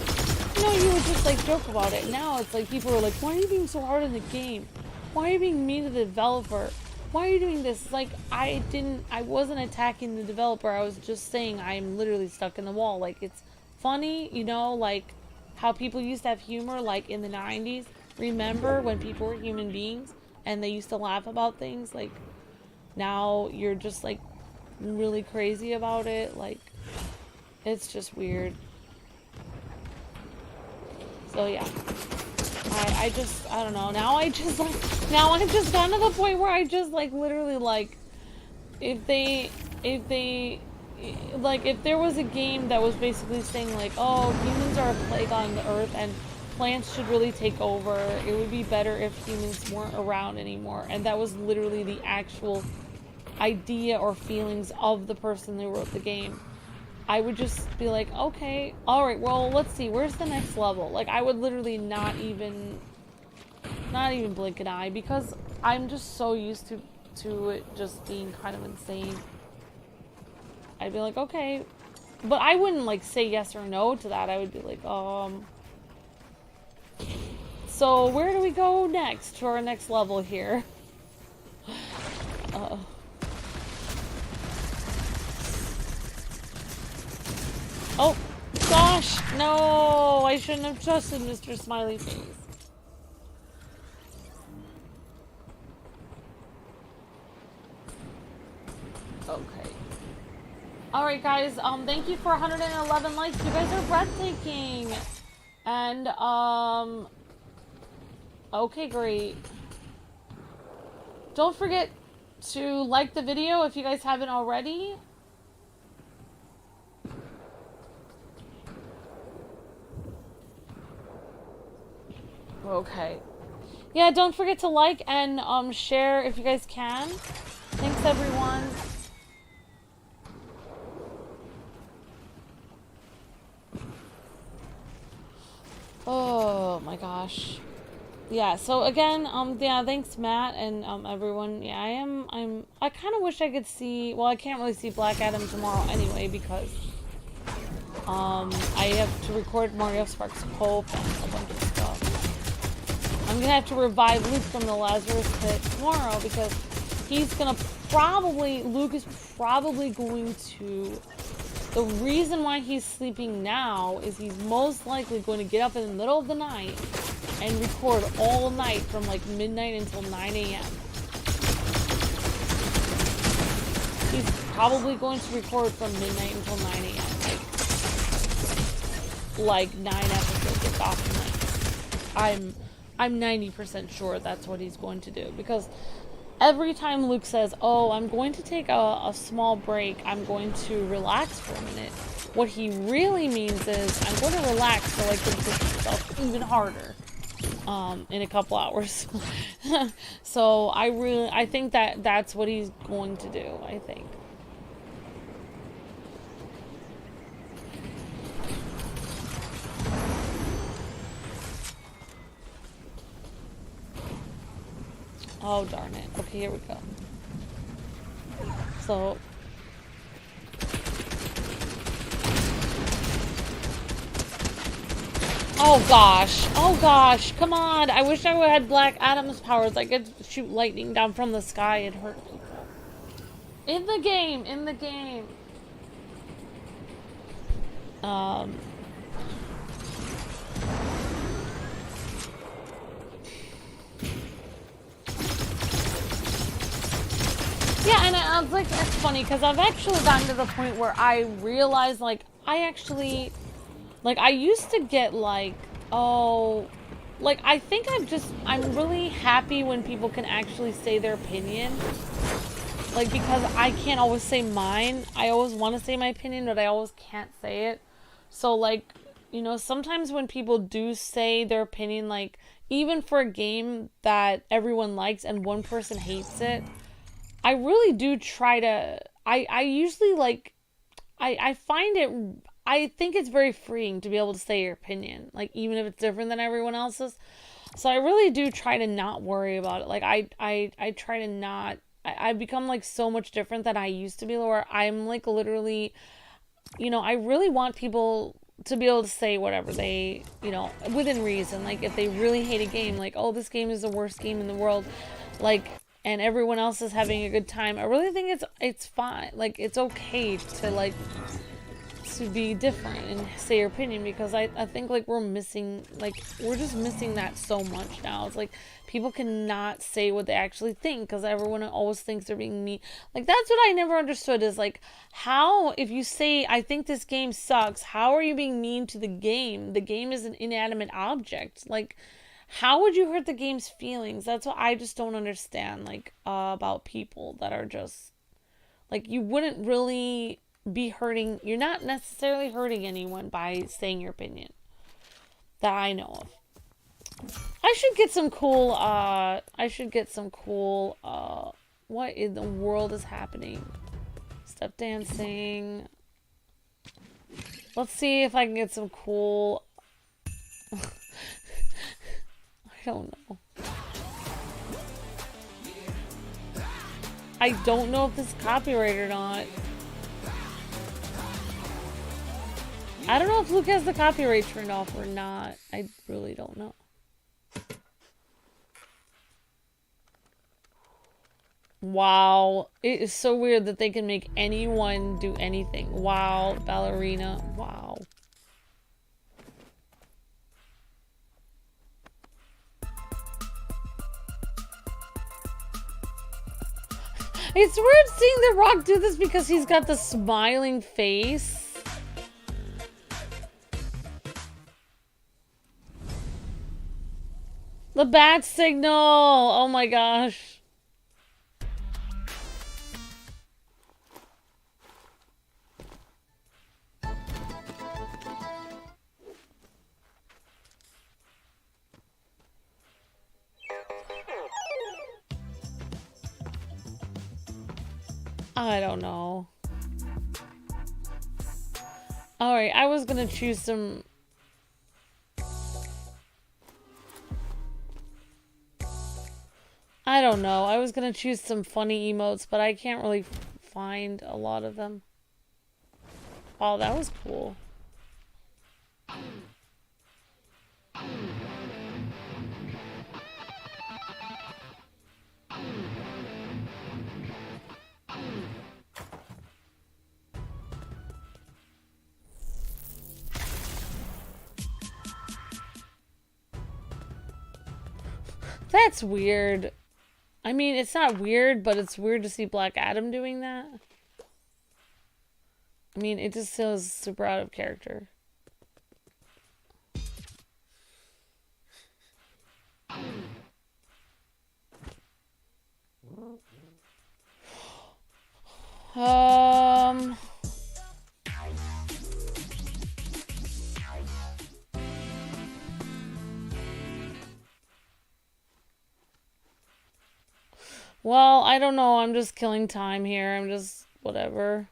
You know, you would just, like, joke about it. Now it's like people are like, why are you being so hard in the game? Why are you being mean to the developer? Why are you doing this? Like, I wasn't attacking the developer, I was just saying I'm literally stuck in the wall. Like, it's funny, you know, like how people used to have humor, like, in the 90s. Remember when people were human beings and they used to laugh about things? Like, now you're just, like, really crazy about it. Like, it's just weird. So yeah, I don't know. Now I've just gotten to the point where I just like literally like if there was a game that was basically saying like, oh, humans are a plague on the earth and plants should really take over, it would be better if humans weren't around anymore, and that was literally the actual idea or feelings of the person who wrote the game, I would just be like, okay, alright, well, let's see, where's the next level? Like, I would literally not even blink an eye, because I'm just so used to it just being kind of insane. I'd be like, okay, but I wouldn't like say yes or no to that. I would be like, so where do we go next to our next level here? Oh, gosh, no, I shouldn't have trusted Mr. Smiley Face. Okay. Alright, guys, thank you for 111 likes. You guys are breathtaking. And, okay, great. Don't forget to like the video if you guys haven't already. Okay. Yeah, don't forget to like and share if you guys can. Thanks, everyone. Oh my gosh. Yeah, so again, yeah, thanks Matt and everyone. Yeah, I kind of wish I could see, well, I can't really see Black Adam tomorrow anyway because I have to record Mario Sparks of Hope and a bunch of stuff. I'm gonna have to revive Luke from the Lazarus pit tomorrow because he's gonna Luke is probably going to, the reason why he's sleeping now is he's most likely going to get up in the middle of the night and record all night from like midnight until 9 a.m. He's probably going to record from midnight until 9 a.m. Like 9 episodes of Gotham nights. I'm 90% sure that's what he's going to do, because every time Luke says, oh, I'm going to take a small break, I'm going to relax for a minute, what he really means is, I'm going to relax so I can push myself even harder in a couple hours. So I think that's what he's going to do, I think. Oh, darn it. Okay, here we go. So... oh gosh, come on. I wish I had Black Adam's powers. I could shoot lightning down from the sky and hurt people. In the game. Yeah, and I was like, it's funny, because I've actually gotten to the point where I realize, like, I used to get, like, oh, like, I think I'm really happy when people can actually say their opinion. Like, because I can't always say mine. I always want to say my opinion, but I always can't say it. So, like, you know, sometimes when people do say their opinion, like, even for a game that everyone likes and one person hates it, I really do try to, I usually, like, I find it, I think it's very freeing to be able to say your opinion, like, even if it's different than everyone else's. So I really do try to not worry about it. Like, I try to not, I've become, like, so much different than I used to be, where I'm, like, literally, you know, I really want people to be able to say whatever they, you know, within reason. Like, if they really hate a game, like, oh, this game is the worst game in the world, like, and everyone else is having a good time, I really think it's fine. Like, it's okay to, like, to be different and say your opinion, because I think, like, we're just missing that so much now. It's like, people cannot say what they actually think, because everyone always thinks they're being mean. Like, that's what I never understood, is, like, how, if you say, I think this game sucks, how are you being mean to the game? The game is an inanimate object. Like, How would you hurt the game's feelings? That's what I just don't understand, like, about people that are just, like, you wouldn't really be hurting, you're not necessarily hurting anyone by saying your opinion. That I know of. I should get some cool, what in the world is happening? Step dancing. Let's see if I can get some cool, I don't know. I don't know if this is copyright or not. I don't know if Luke has the copyright turned off or not. I really don't know. Wow. It is so weird that they can make anyone do anything. Wow. Ballerina. Wow. It's weird seeing The Rock do this because he's got the smiling face. The bat signal! Oh my gosh. I don't know. Alright, I was gonna choose some... I don't know. I was gonna choose some funny emotes, but I can't really find a lot of them. Oh, that was cool. That's weird. I mean, it's not weird, but it's weird to see Black Adam doing that. I mean, it just feels super out of character. Well, I don't know. I'm just killing time here. I'm just whatever.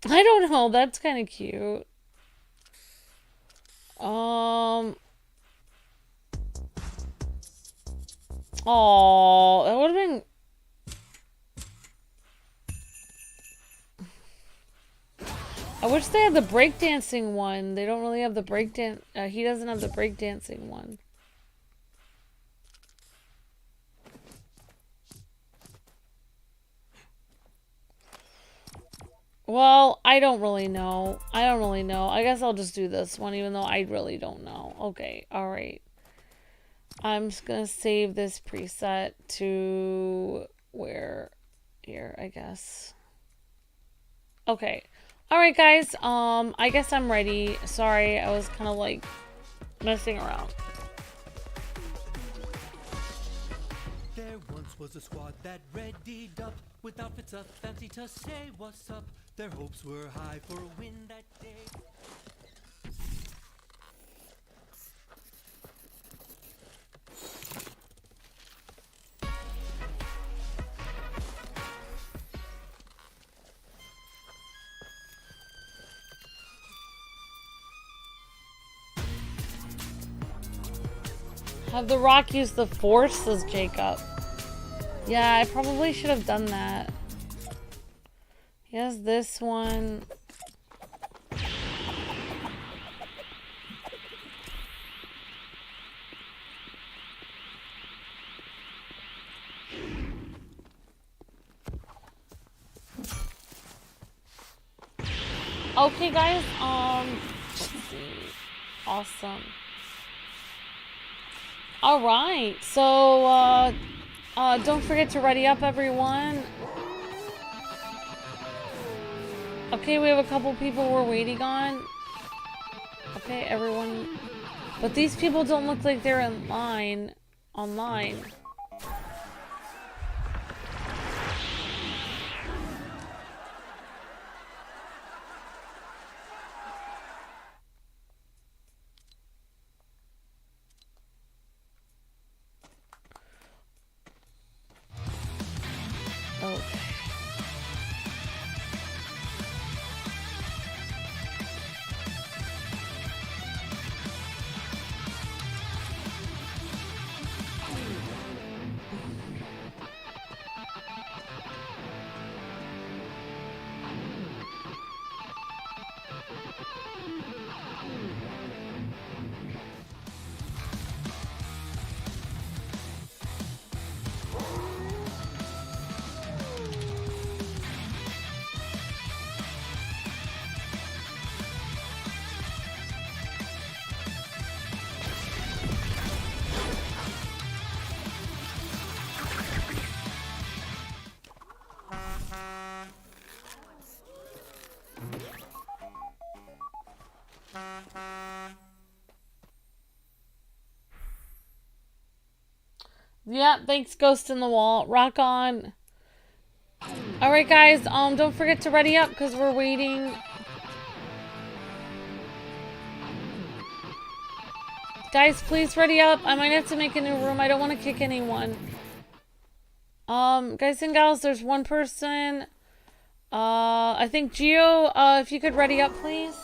I don't know. That's kind of cute. Oh, that would have been... I wish they had the breakdancing one. They don't really have the breakdance. He doesn't have the breakdancing one. Well, I don't really know. I don't really know. I guess I'll just do this one, even though I really don't know. Okay, alright. I'm just gonna save this preset to where... Here, I guess. Okay. Alright, guys. I guess I'm ready. Sorry, I was kind of, like, messing around. There once was a squad that readied up with outfits up fancy to say what's up. Their hopes were high for a win that day. Have The Rock use the Force, says Jacob. Yeah, I probably should have done that. He has this one. Okay, guys, let's see. Awesome. Alright, so, Don't forget to ready up, everyone. Okay, we have a couple people we're waiting on. Okay, everyone. But these people don't look like they're in line online. Okay. Yeah, thanks, Ghost in the Wall. Rock on. Alright, guys, don't forget to ready up because we're waiting. Guys, please ready up. I might have to make a new room. I don't want to kick anyone. Guys and gals, there's one person. I think Geo, if you could ready up, please.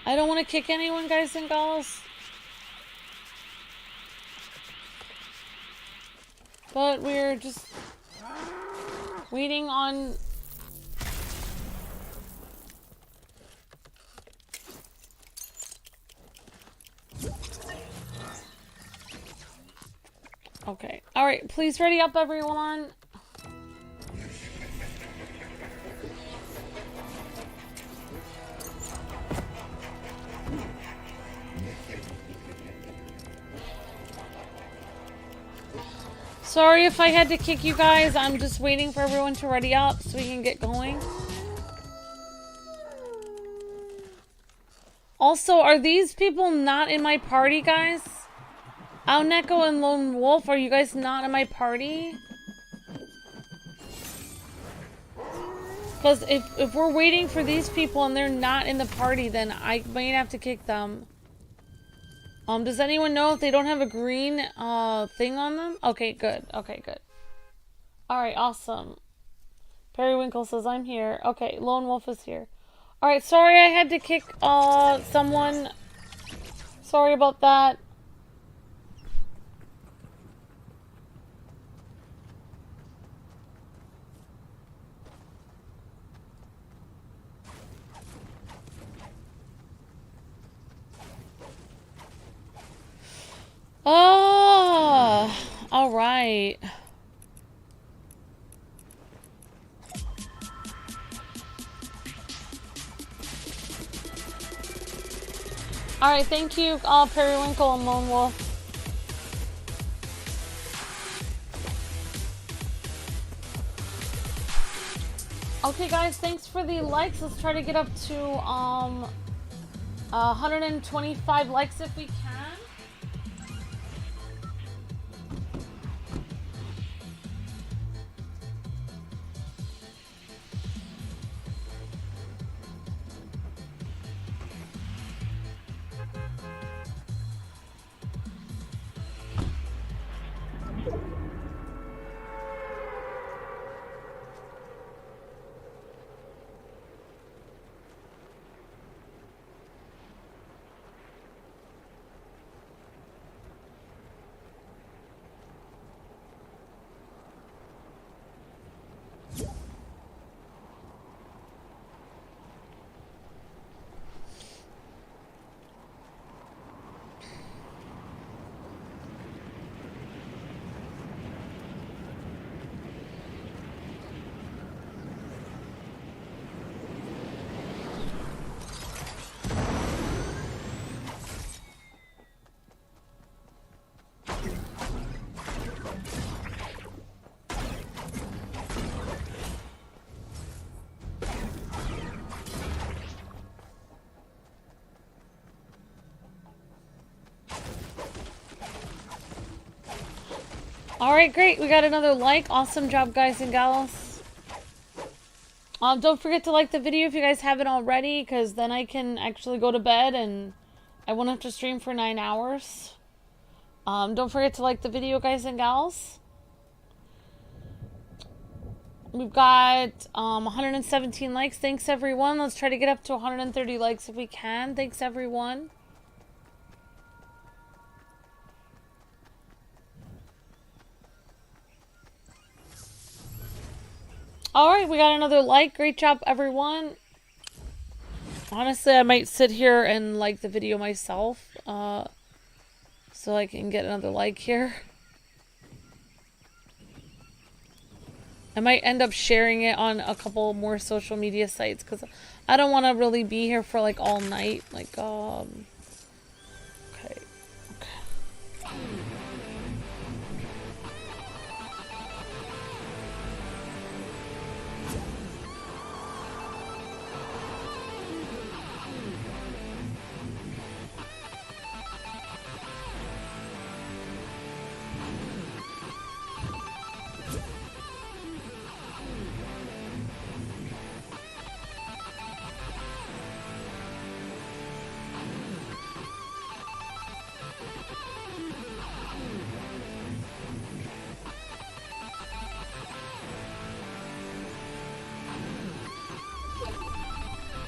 I don't want to kick anyone, guys and gals. But we're just waiting on... Okay. Alright, please ready up, everyone. Sorry if I had to kick you guys. I'm just waiting for everyone to ready up so we can get going. Also, are these people not in my party, guys? Aoneko and Lone Wolf, are you guys not in my party? Because if we're waiting for these people and they're not in the party, then I might have to kick them. Does anyone know if they don't have a green thing on them? Okay, good. Okay, good. Alright, awesome. Periwinkle says I'm here. Okay, Lone Wolf is here. Alright, sorry I had to kick someone. Sorry about that. Oh, all right. All right, thank you, Periwinkle and Lone Wolf. Okay, guys, thanks for the likes. Let's try to get up to 125 likes if we can. Alright, great. We got another like. Awesome job, guys and gals. Don't forget to like the video if you guys haven't already, because then I can actually go to bed and I won't have to stream for 9 hours. Don't forget to like the video, guys and gals. We've got 117 likes. Thanks, everyone. Let's try to get up to 130 likes if we can. Thanks, everyone. Alright, we got another like. Great job, everyone. Honestly, I might sit here and like the video myself, so I can get another like here. I might end up sharing it on a couple more social media sites, because I don't want to really be here for like all night. Like, okay.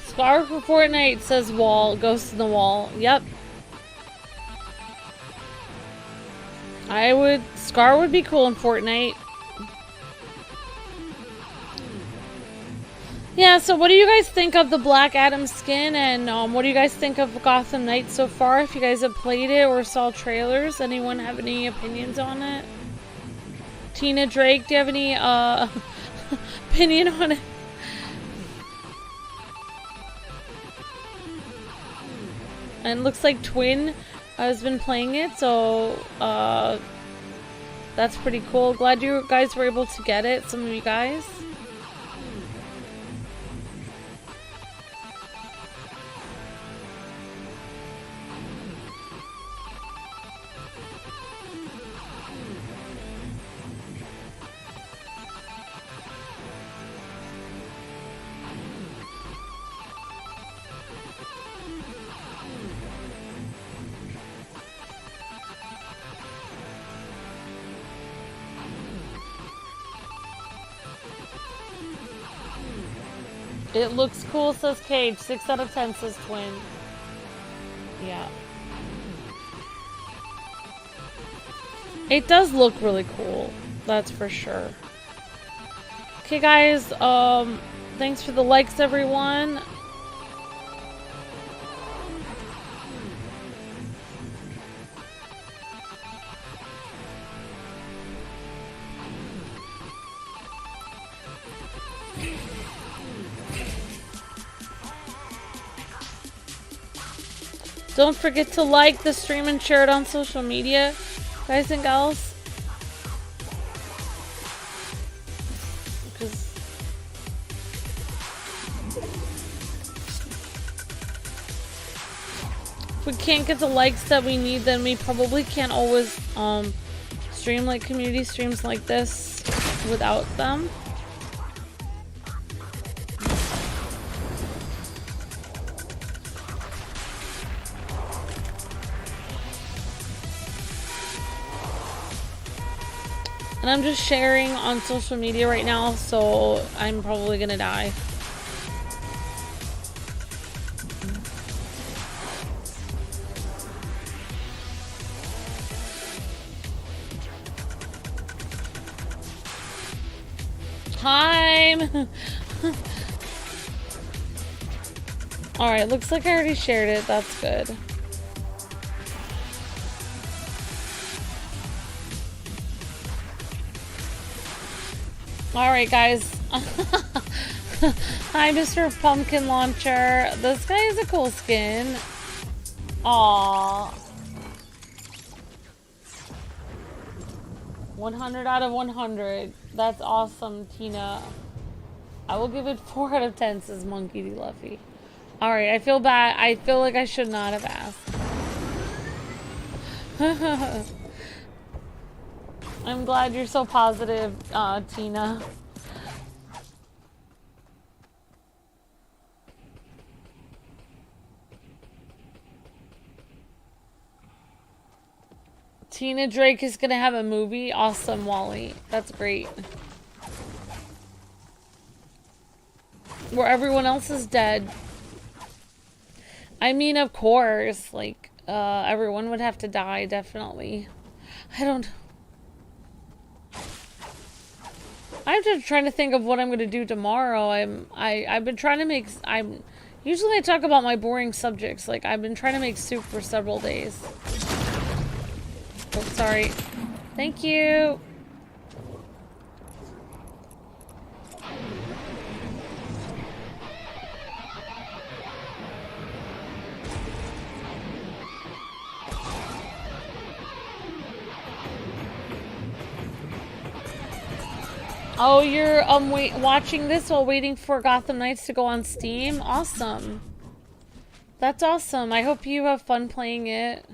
Scar for Fortnite says wall. Ghost in the wall. Yep. Scar would be cool in Fortnite. Yeah, so what do you guys think of the Black Adam skin, and what do you guys think of Gotham Knights so far? If you guys have played it or saw trailers, anyone have any opinions on it? Tina Drake, do you have any opinion on it? And it looks like Twin has been playing it, so that's pretty cool. Glad you guys were able to get it, some of you guys. It looks cool, says Cage. 6 out of 10, says Twin. Yeah. It does look really cool. That's for sure. Okay, guys. Thanks for the likes, everyone. Don't forget to like the stream and share it on social media, guys and gals. Because if we can't get the likes that we need, then we probably can't always stream like community streams like this without them. And I'm just sharing on social media right now, so I'm probably gonna die. Time! Alright, looks like I already shared it. That's good. Alright, guys. Hi, Mr. Pumpkin Launcher. This guy is a cool skin. Aww. 100 out of 100. That's awesome, Tina. I will give it 4 out of 10, says Monkey D. Luffy. Alright, I feel bad. I feel like I should not have asked. I'm glad you're so positive, Tina. Tina Drake is gonna have a movie. Awesome, Wally. That's great. Where everyone else is dead. I mean, of course, like, everyone would have to die, definitely. I'm just trying to think of what I'm gonna do tomorrow. I've been trying to make, usually I talk about my boring subjects. Like, I've been trying to make soup for several days. Oh, sorry. Thank you. Oh, you're watching this while waiting for Gotham Knights to go on Steam? Awesome. That's awesome. I hope you have fun playing it.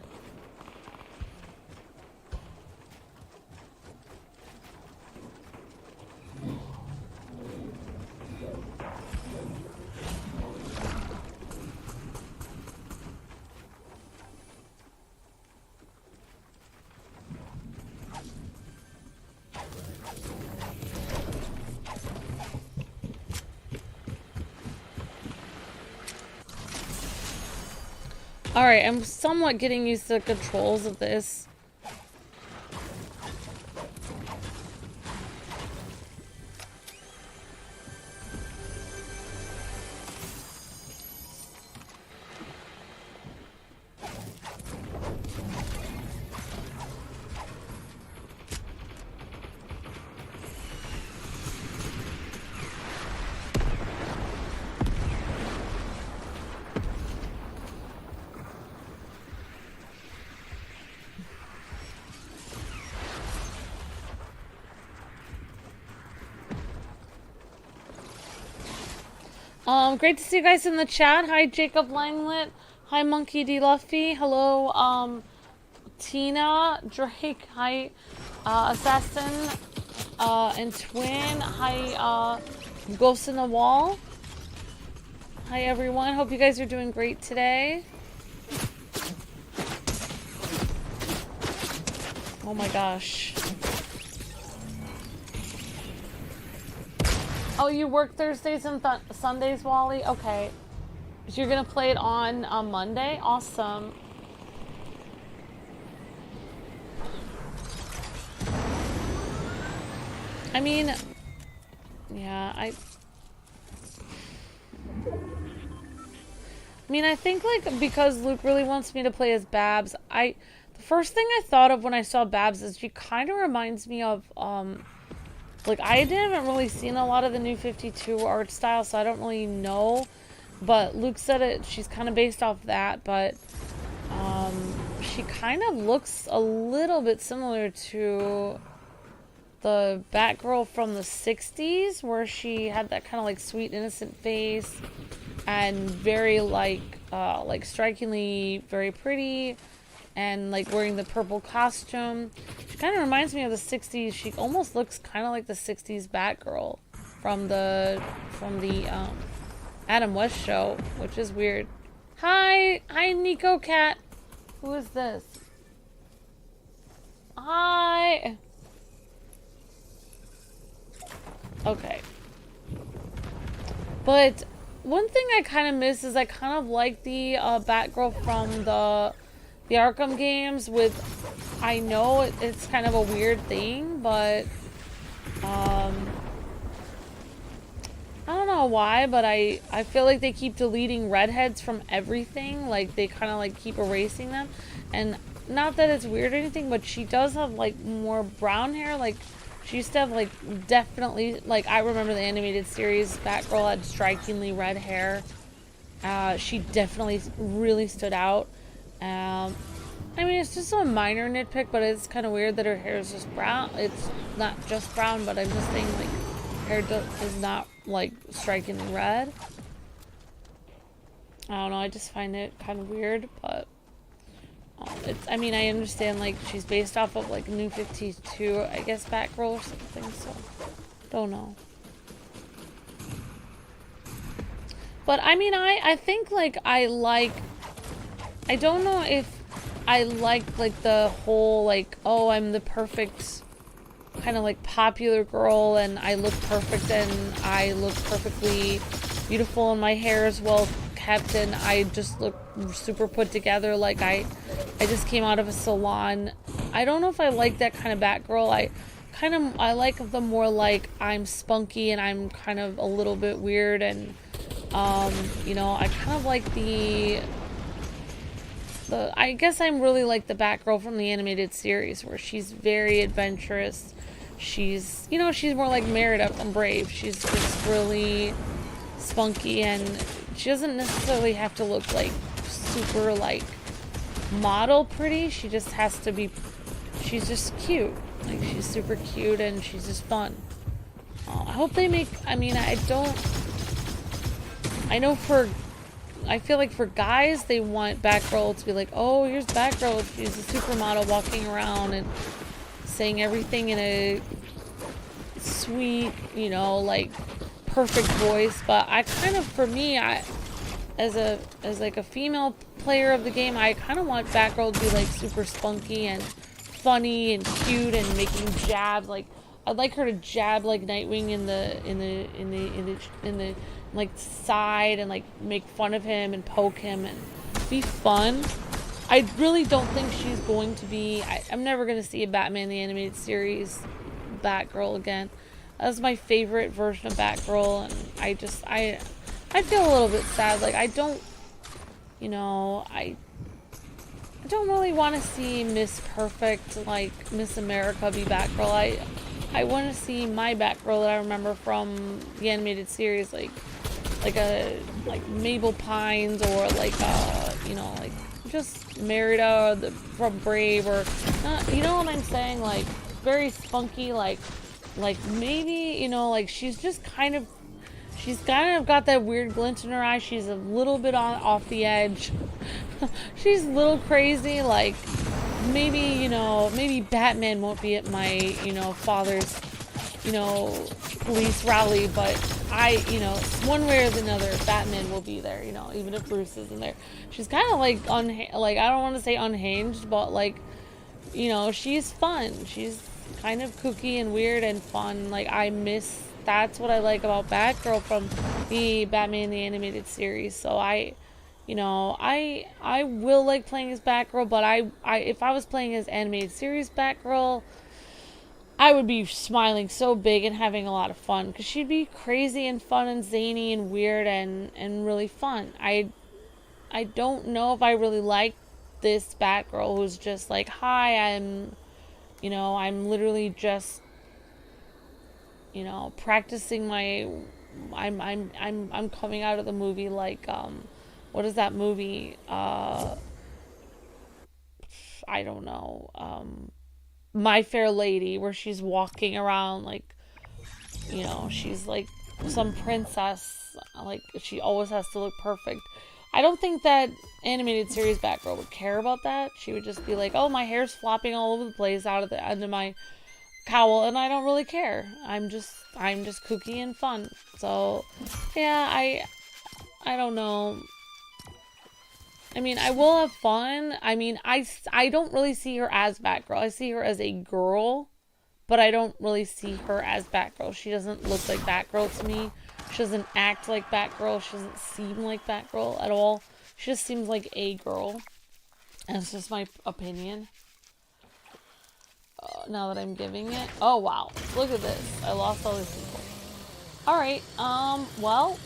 Alright, I'm somewhat getting used to the controls of this. Great to see you guys in the chat. Hi, Jacob Langlet. Hi, Monkey D. Luffy. Hello, Tina Drake. Hi, Assassin, and Twin. Hi, Ghost in the Wall. Hi, everyone. Hope you guys are doing great today. Oh my gosh. Oh, you work Thursdays and Sundays, Wally? Okay. So you're gonna play it on Monday? Awesome. I mean, yeah, I think, like, because Luke really wants me to play as Babs, the first thing I thought of when I saw Babs is she kind of reminds me of, like, I haven't really seen a lot of the new 52 art style, so I don't really know. But Luke said she's kind of based off that, but she kind of looks a little bit similar to the Batgirl from the 60s, where she had that kind of, like, sweet, innocent face and very, like strikingly very pretty, and, like, wearing the purple costume. She kind of reminds me of the 60s. She almost looks kind of like the 60s Batgirl from the Adam West show, which is weird. Hi, Nico Cat. Who is this? Hi. Okay. But one thing I kind of miss is I kind of like the Batgirl from the Arkham games. I know it's kind of a weird thing, but I don't know why, but I feel like they keep deleting redheads from everything. Like, they kind of, like, keep erasing them. And not that it's weird or anything, but she does have, like, more brown hair. Like, she used to have, like, definitely, like, I remember the animated series, Batgirl had strikingly red hair. She definitely really stood out. I mean, it's just a minor nitpick, but it's kind of weird that her hair is just brown. It's not just brown, but I'm just saying, like, hair is not, like, strikingly red. I don't know, I just find it kind of weird, but it's, I mean, I understand, like, she's based off of, like, New 52, I guess, Batgirl or something, so, don't know. But, I mean, I think, like, I don't know if I like, the whole, like, oh, I'm the perfect kind of, like, popular girl, and I look perfect, and I look perfectly beautiful, and my hair is well kept, and I just look super put together, like I just came out of a salon. I don't know if I like that kind of Batgirl. I like the more, like, I'm spunky and I'm kind of a little bit weird, and you know, I kind of like the I guess I'm really like the Batgirl from the animated series, where she's very adventurous. She's, you know, she's more like Merida from Brave. She's just really spunky, and she doesn't necessarily have to look like super, like, model pretty. She just has to be, she's just cute. Like, she's super cute, and she's just fun. I hope they make, I mean, I know I feel like for guys, they want Batgirl to be like, oh, here's Batgirl. She's a supermodel walking around and saying everything in a sweet, you know, like, perfect voice. But I kind of, for me, as like a female player of the game, I kind of want Batgirl to be, like, super spunky and funny and cute and making jabs. Like, I'd like her to jab, like, Nightwing in the like, side, and, like, make fun of him and poke him and be fun. I really don't think she's going to be, I'm never going to see a Batman the Animated Series Batgirl again. That's my favorite version of Batgirl, and I feel a little bit sad. Like, I don't, you know, I don't really want to see Miss Perfect, like, Miss America be Batgirl. I want to see my Batgirl that I remember from the animated series, like Mabel Pines, or like, you know, like, just Merida from Brave, or you know what I'm saying, like, very spunky, like maybe, you know, like, she's kind of got that weird glint in her eye. She's a little bit off the edge. She's a little crazy. Like, maybe, you know, maybe Batman won't be at my, you know, father's, you know, police rally, but you know, one way or another, Batman will be there, you know, even if Bruce isn't there. She's kind of like, like, I don't want to say unhinged, but, like, you know, she's fun. She's kind of kooky and weird and fun. Like, that's what I like about Batgirl from the Batman the Animated Series. So you know, I will like playing as Batgirl, but if I was playing as animated series Batgirl, I would be smiling so big and having a lot of fun, because she'd be crazy and fun and zany and weird and really fun. I don't know if I really like this Batgirl who's just like, hi, I'm literally just, you know, practicing my, I'm coming out of the movie, like, what is that movie? I don't know. My Fair Lady, where she's walking around like, you know, she's like some princess. Like, she always has to look perfect. I don't think that animated series Batgirl would care about that. She would just be like, oh, my hair's flopping all over the place out of the end of my cowl, and I don't really care. I'm just kooky and fun. So, yeah, I don't know. I mean, I will have fun. I mean, I don't really see her as Batgirl. I see her as a girl, but I don't really see her as Batgirl. She doesn't look like Batgirl to me. She doesn't act like Batgirl. She doesn't seem like Batgirl at all. She just seems like a girl. And it's just my opinion. Now that I'm giving it. Oh, wow. Look at this. I lost all these people. Alright, well.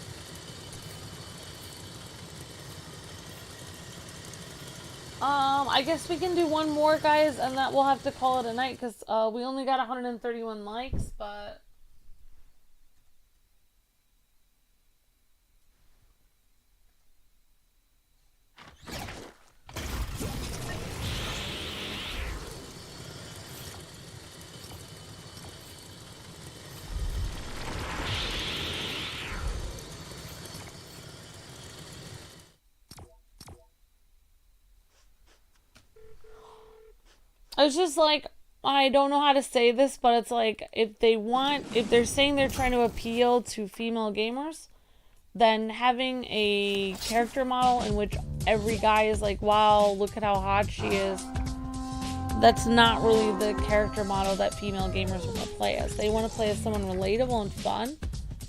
I guess we can do one more, guys, and that we'll have to call it a night, because we only got 131 likes, but... It's just like, I don't know how to say this, but it's like, if they're saying they're trying to appeal to female gamers, then having a character model in which every guy is like, wow, look at how hot she is, that's not really the character model that female gamers want to play as. They want to play as someone relatable and fun,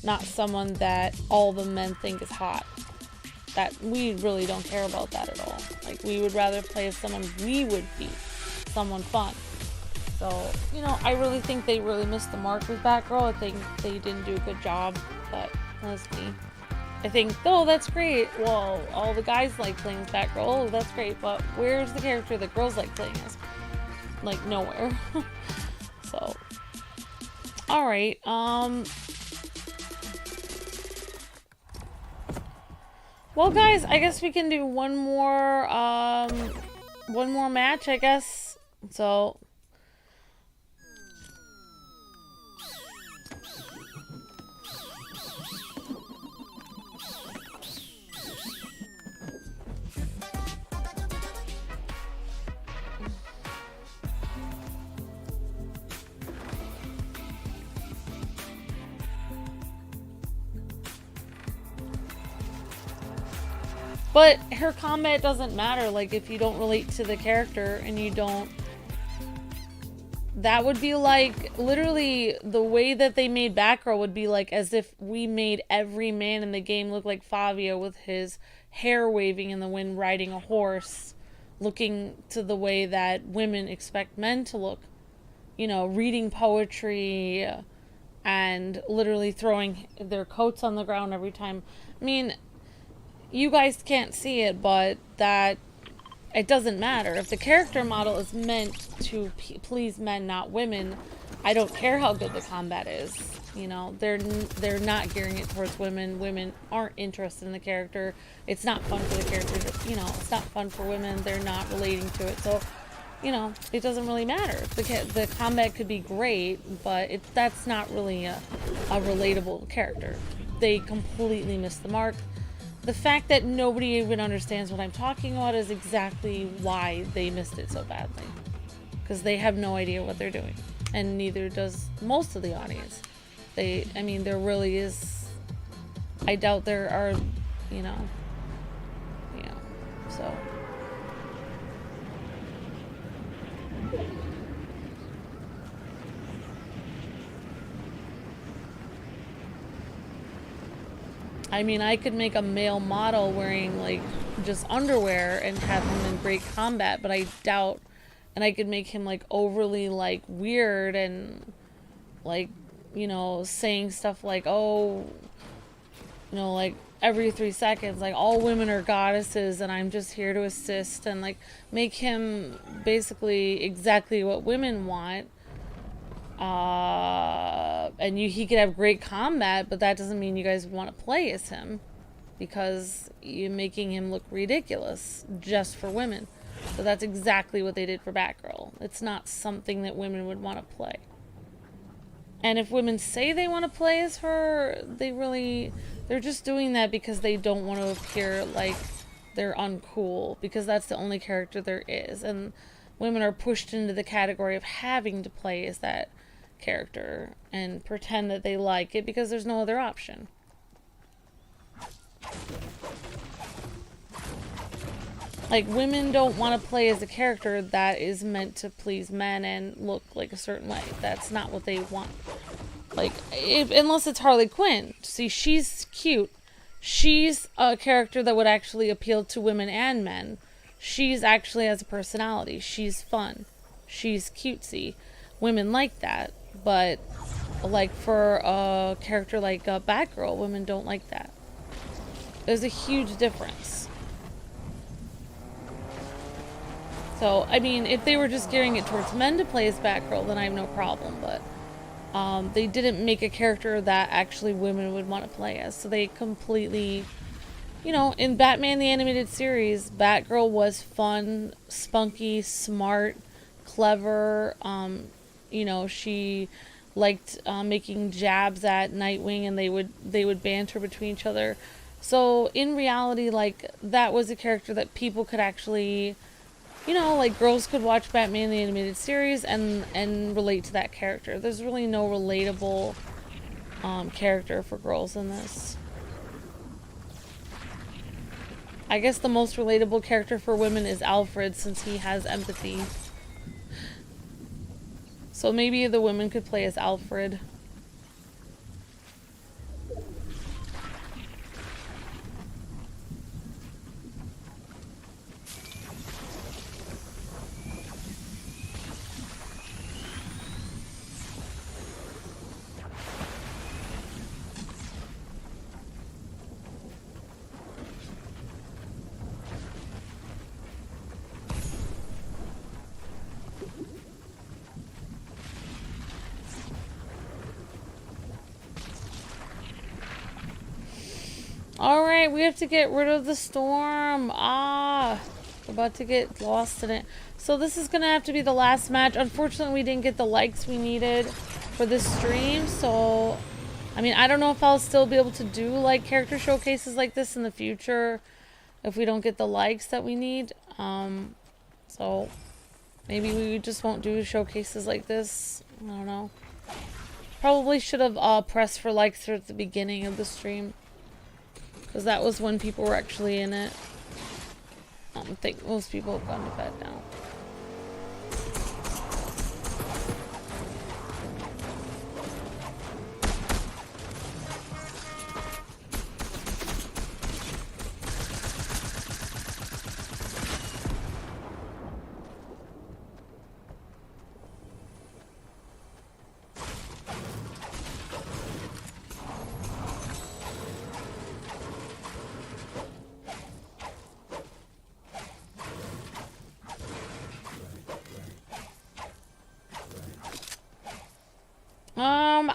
not someone that all the men think is hot. That we really don't care about that at all. Like, we would rather play as someone we would be, someone fun. So, you know, I really think they really missed the mark with Batgirl. I think they didn't do a good job, but that's me. I think, oh, that's great. Well, all the guys like playing as Batgirl. Oh, that's great. But where's the character that girls like playing as? Like, nowhere. So, alright. Well, guys, I guess we can do one more match, I guess. So, but her combat doesn't matter, like, if you don't relate to the character and you don't... That would be like, literally, the way that they made Batgirl would be like as if we made every man in the game look like Fabio with his hair waving in the wind riding a horse, looking to the way that women expect men to look. You know, reading poetry and literally throwing their coats on the ground every time. I mean... You guys can't see it, but that it doesn't matter. If the character model is meant to please men, not women, I don't care how good the combat is. You know, they're not gearing it towards women. Women aren't interested in the character. It's not fun for the character. You know, it's not fun for women. They're not relating to it. So, you know, it doesn't really matter. The combat could be great, but that's not really a relatable character. They completely missed the mark. The fact that nobody even understands what I'm talking about is exactly why they missed it so badly. Because they have no idea what they're doing. And neither does most of the audience. I mean, there really is... I doubt there are, you know, so... I mean, I could make a male model wearing, like, just underwear and have him in great combat, but I doubt... And I could make him, like, overly, like, weird and, like, you know, saying stuff like, oh, you know, like, every 3 seconds, like, all women are goddesses and I'm just here to assist, and, like, make him basically exactly what women want. And he could have great combat, but that doesn't mean you guys want to play as him, because you're making him look ridiculous just for women. So that's exactly what they did for Batgirl. It's not something that women would want to play. And if women say they want to play as her, they're just doing that because they don't want to appear like they're uncool, because that's the only character there is. And women are pushed into the category of having to play as that character and pretend that they like it because there's no other option. Like, women don't want to play as a character that is meant to please men and look like a certain way. That's not what they want. Like, unless it's Harley Quinn. See, she's cute. She's a character that would actually appeal to women and men. She's actually has a personality. She's fun. She's cutesy. Women like that. But, like, for a character like Batgirl, women don't like that. There's a huge difference. So, I mean, if they were just gearing it towards men to play as Batgirl, then I have no problem. But they didn't make a character that actually women would want to play as. So they completely... You know, in Batman the Animated Series, Batgirl was fun, spunky, smart, clever. You know, she liked making jabs at Nightwing, and they would banter between each other. So in reality, like, that was a character that people could actually you know, like girls could watch Batman the Animated Series and relate to that character. There's really no relatable character for girls in this. I guess the most relatable character for women is Alfred, since he has empathy. So maybe the women could play as Alfred. Alright, we have to get rid of the storm. We're about to get lost in it. So this is going to have to be the last match. Unfortunately, we didn't get the likes we needed for this stream. So, I mean, I don't know if I'll still be able to do, like, character showcases like this in the future if we don't get the likes that we need. So, maybe we just won't do showcases like this. I don't know. Probably should have pressed for likes at the beginning of the stream, because that was when people were actually in it. I don't think most people have gone to bed now.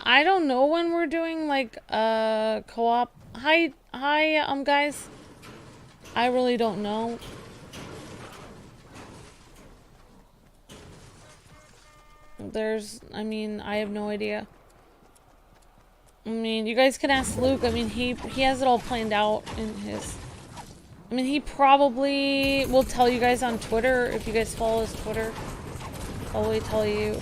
I don't know when we're doing like co-op. Hi guys. I really don't know. I mean, I have no idea. I mean, you guys can ask Luke. I mean, he has it all planned out in his. I mean, he probably will tell you guys on Twitter if you guys follow his Twitter. Probably tell you.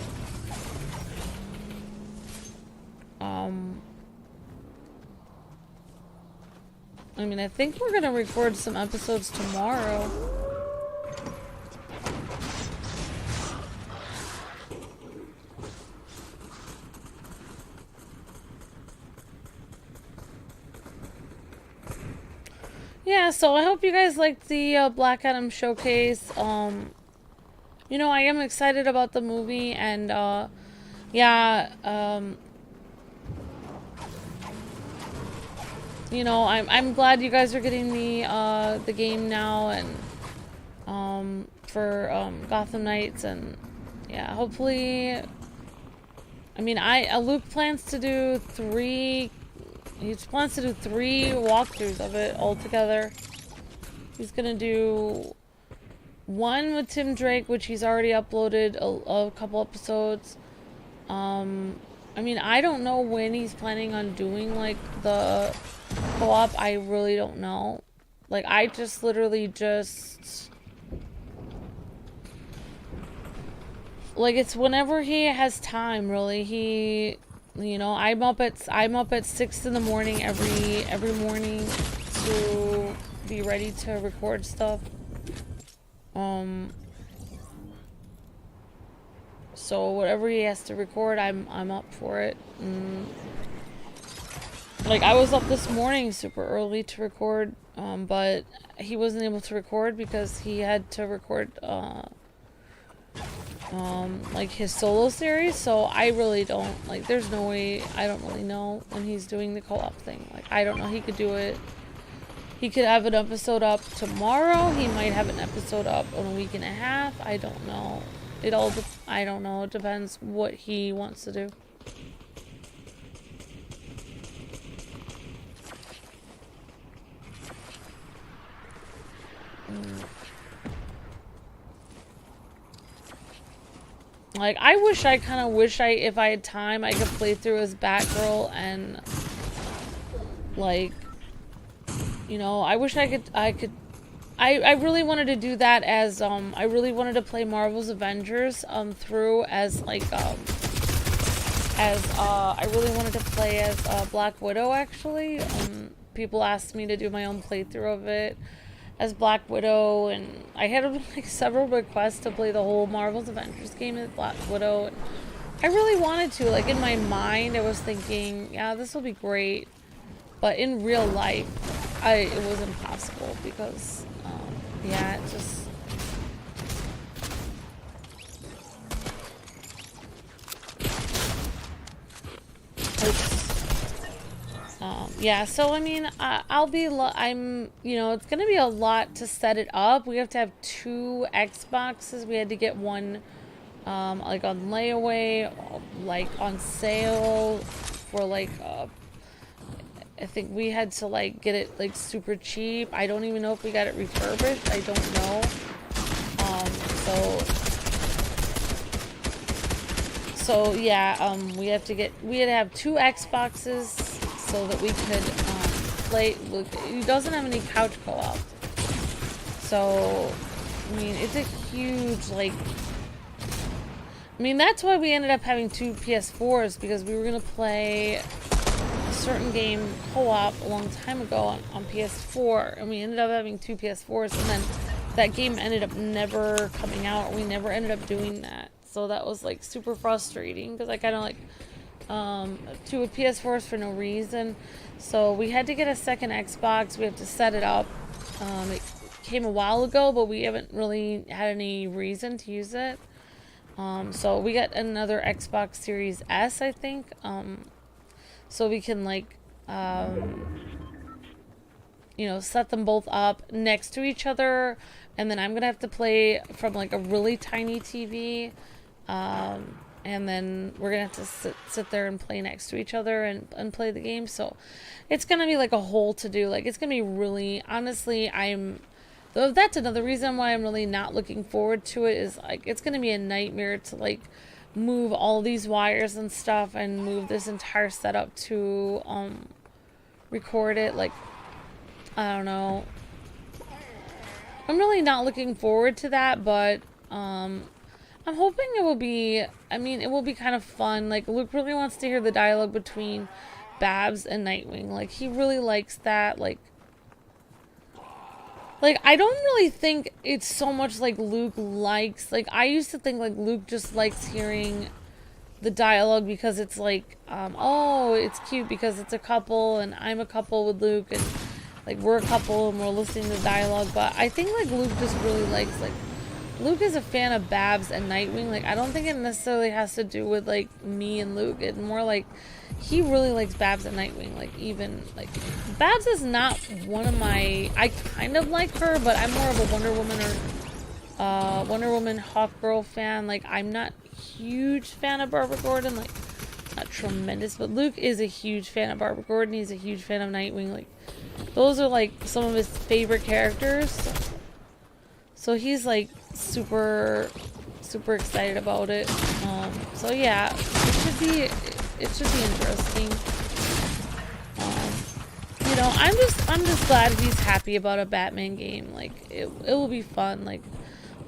I mean, I think we're gonna record some episodes tomorrow. Yeah, so I hope you guys liked the Black Adam showcase. You know, I am excited about the movie, and yeah, you know, I'm glad you guys are getting the game now, and for Gotham Knights, and yeah, hopefully. I mean, Luke plans to do three. He plans to do 3 walkthroughs of it altogether. He's gonna do one with Tim Drake, which he's already uploaded a couple episodes. I mean, I don't know when he's planning on doing, like, the co-op. I really don't know. Like, I just literally just... Like, it's whenever he has time, really. He... You know, I'm up at 6 in the morning every morning to be ready to record stuff. So whatever he has to record, I'm up for it. Like, I was up this morning super early to record, but he wasn't able to record because he had to record like his solo series. So I really don't, like, there's no way, I don't really know when he's doing the co-op thing. Like, I don't know, he could do it. He could have an episode up tomorrow. He might have an episode up in a week and a half. I don't know. I don't know. It depends what he wants to do. Like, I kind of wish if I had time, I could play through as Batgirl and, like, you know, I wish I could I really wanted to do that as I really wanted to play Marvel's Avengers through as like I really wanted to play as Black Widow actually. People asked me to do my own playthrough of it as Black Widow, and I had like several requests to play the whole Marvel's Avengers game as Black Widow. And I really wanted to, like in my mind I was thinking, yeah, this will be great, but in real life it was impossible because yeah, it just yeah, so I mean, I'm, you know, it's gonna be a lot to set it up. We have to have 2 Xboxes. We had to get one, like on layaway, like on sale for like, I think we had to like get it like super cheap. I don't even know if we got it refurbished. I don't know. So yeah, we had to have 2 Xboxes so that we could play. Look, it doesn't have any couch co-op. So I mean, it's a huge like. I mean, that's why we ended up having 2 PS4s, because we were gonna play a certain game co-op a long time ago on PS4, and we ended up having 2 PS4s, and then that game ended up never coming out. We never ended up doing that. So that was like super frustrating, because I kind of like 2 PS4s for no reason. So we had to get a second Xbox. We have to set it up. It came a while ago, but we haven't really had any reason to use it. So we got another Xbox Series S, I think. So we can like you know, set them both up next to each other, and then I'm gonna have to play from like a really tiny TV. And then we're gonna have to sit there and play next to each other and play the game. So it's gonna be like a whole to do. Like, it's gonna be really, honestly, that's another reason why I'm really not looking forward to it, is like it's gonna be a nightmare to like move all these wires and stuff and move this entire setup to record it. Like, I don't know, I'm really not looking forward to that, but I'm hoping it will be, I mean, it will be kind of fun. Like, Luke really wants to hear the dialogue between Babs and Nightwing. Like, he really likes that. Like, I don't really think it's so much like Luke likes, like, I used to think like Luke just likes hearing the dialogue because it's like, oh, it's cute because it's a couple and I'm a couple with Luke and like we're a couple and we're listening to dialogue. But I think like Luke just really likes, like, Luke is a fan of Babs and Nightwing. Like, I don't think it necessarily has to do with like me and Luke. It's more like he really likes Babs and Nightwing. Like, even like Babs is not one of my, I kind of like her, but I'm more of a Wonder Woman or Wonder Woman Hawkgirl fan. Like, I'm not a huge fan of Barbara Gordon. Like, not tremendous, but Luke is a huge fan of Barbara Gordon. He's a huge fan of Nightwing. Like, those are like some of his favorite characters. So he's like super excited about it. So yeah, it should be interesting. You know, I'm just glad he's happy about a Batman game. Like, it will be fun. Like,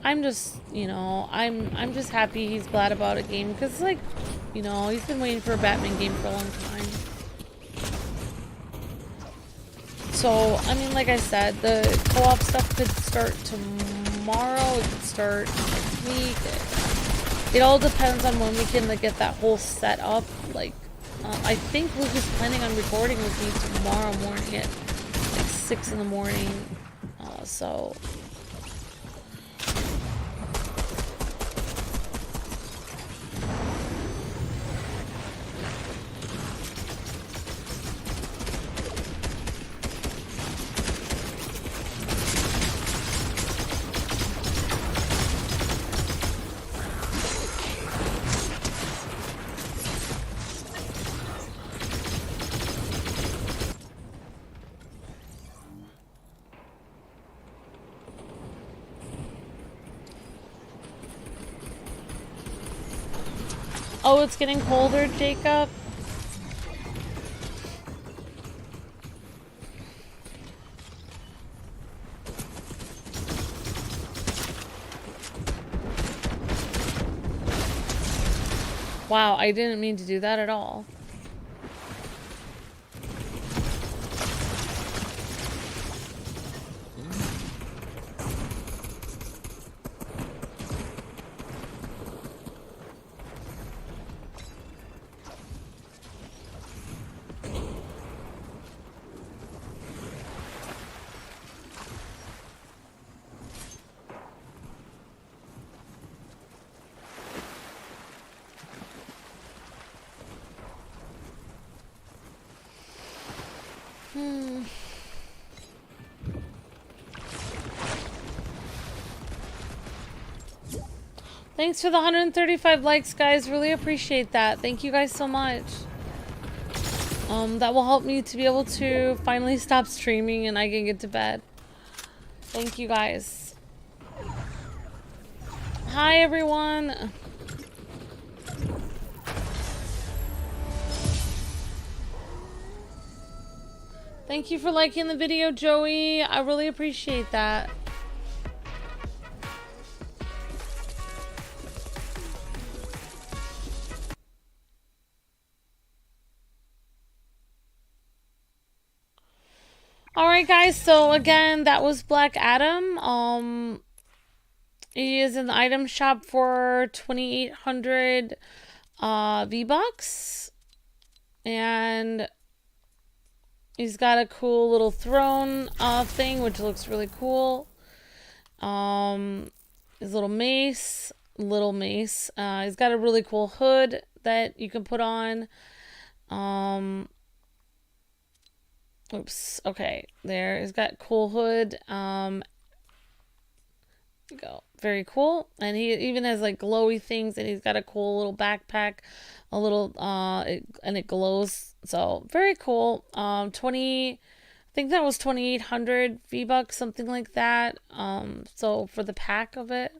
I'm just, you know, I'm just happy he's glad about a game, because like, you know, he's been waiting for a Batman game for a long time. So, I mean, like I said, the co-op stuff could start tomorrow, it could start next week. It all depends on when we can like get that whole set up. Like, I think Luke is planning on recording with me tomorrow morning at like 6 in the morning. So oh, it's getting colder, Jacob. Wow, I didn't mean to do that at all. Thanks for the 135 likes, guys. Really appreciate that. Thank you guys so much. That will help me to be able to finally stop streaming and I can get to bed. Thank you guys. Hi, everyone. Thank you for liking the video, Joey. I really appreciate that. Alright guys, so again, that was Black Adam. He is in the item shop for 2,800 V-Bucks. And he's got a cool little throne thing, which looks really cool. His little mace. He's got a really cool hood that you can put on. Oops. Okay. There. He's got cool hood. There you go. Very cool. And he even has like glowy things, and he's got a cool little backpack, a little and it glows. So very cool. I think that was 2,800 V-Bucks, something like that. So for the pack of it.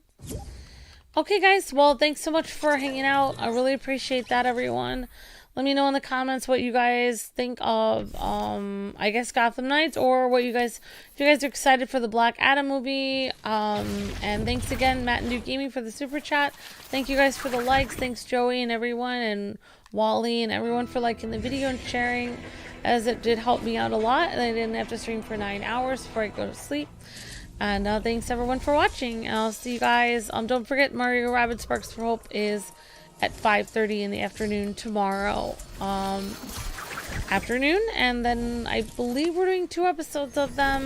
Okay, guys. Well, thanks so much for hanging out. I really appreciate that, everyone. Let me know in the comments what you guys think of, I guess, Gotham Knights, or what you guys, if you guys are excited for the Black Adam movie. And thanks again, Matt and Duke Gaming, for the super chat. Thank you guys for the likes. Thanks, Joey and everyone, and Wally and everyone for liking the video and sharing, as it did help me out a lot, and I didn't have to stream for 9 hours before I go to sleep. And thanks everyone for watching. And I'll see you guys. Don't forget, Mario Rabbids Sparks for Hope is at 5:30 in the afternoon tomorrow afternoon, and then I believe we're doing 2 episodes of that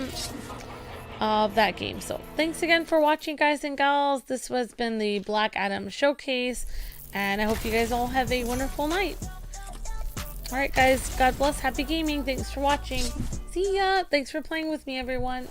game. So thanks again for watching, guys and gals. This has been the Black Adam showcase, and I hope you guys all have a wonderful night. All right, guys, God bless, happy gaming. Thanks for watching. See ya. Thanks for playing with me, everyone.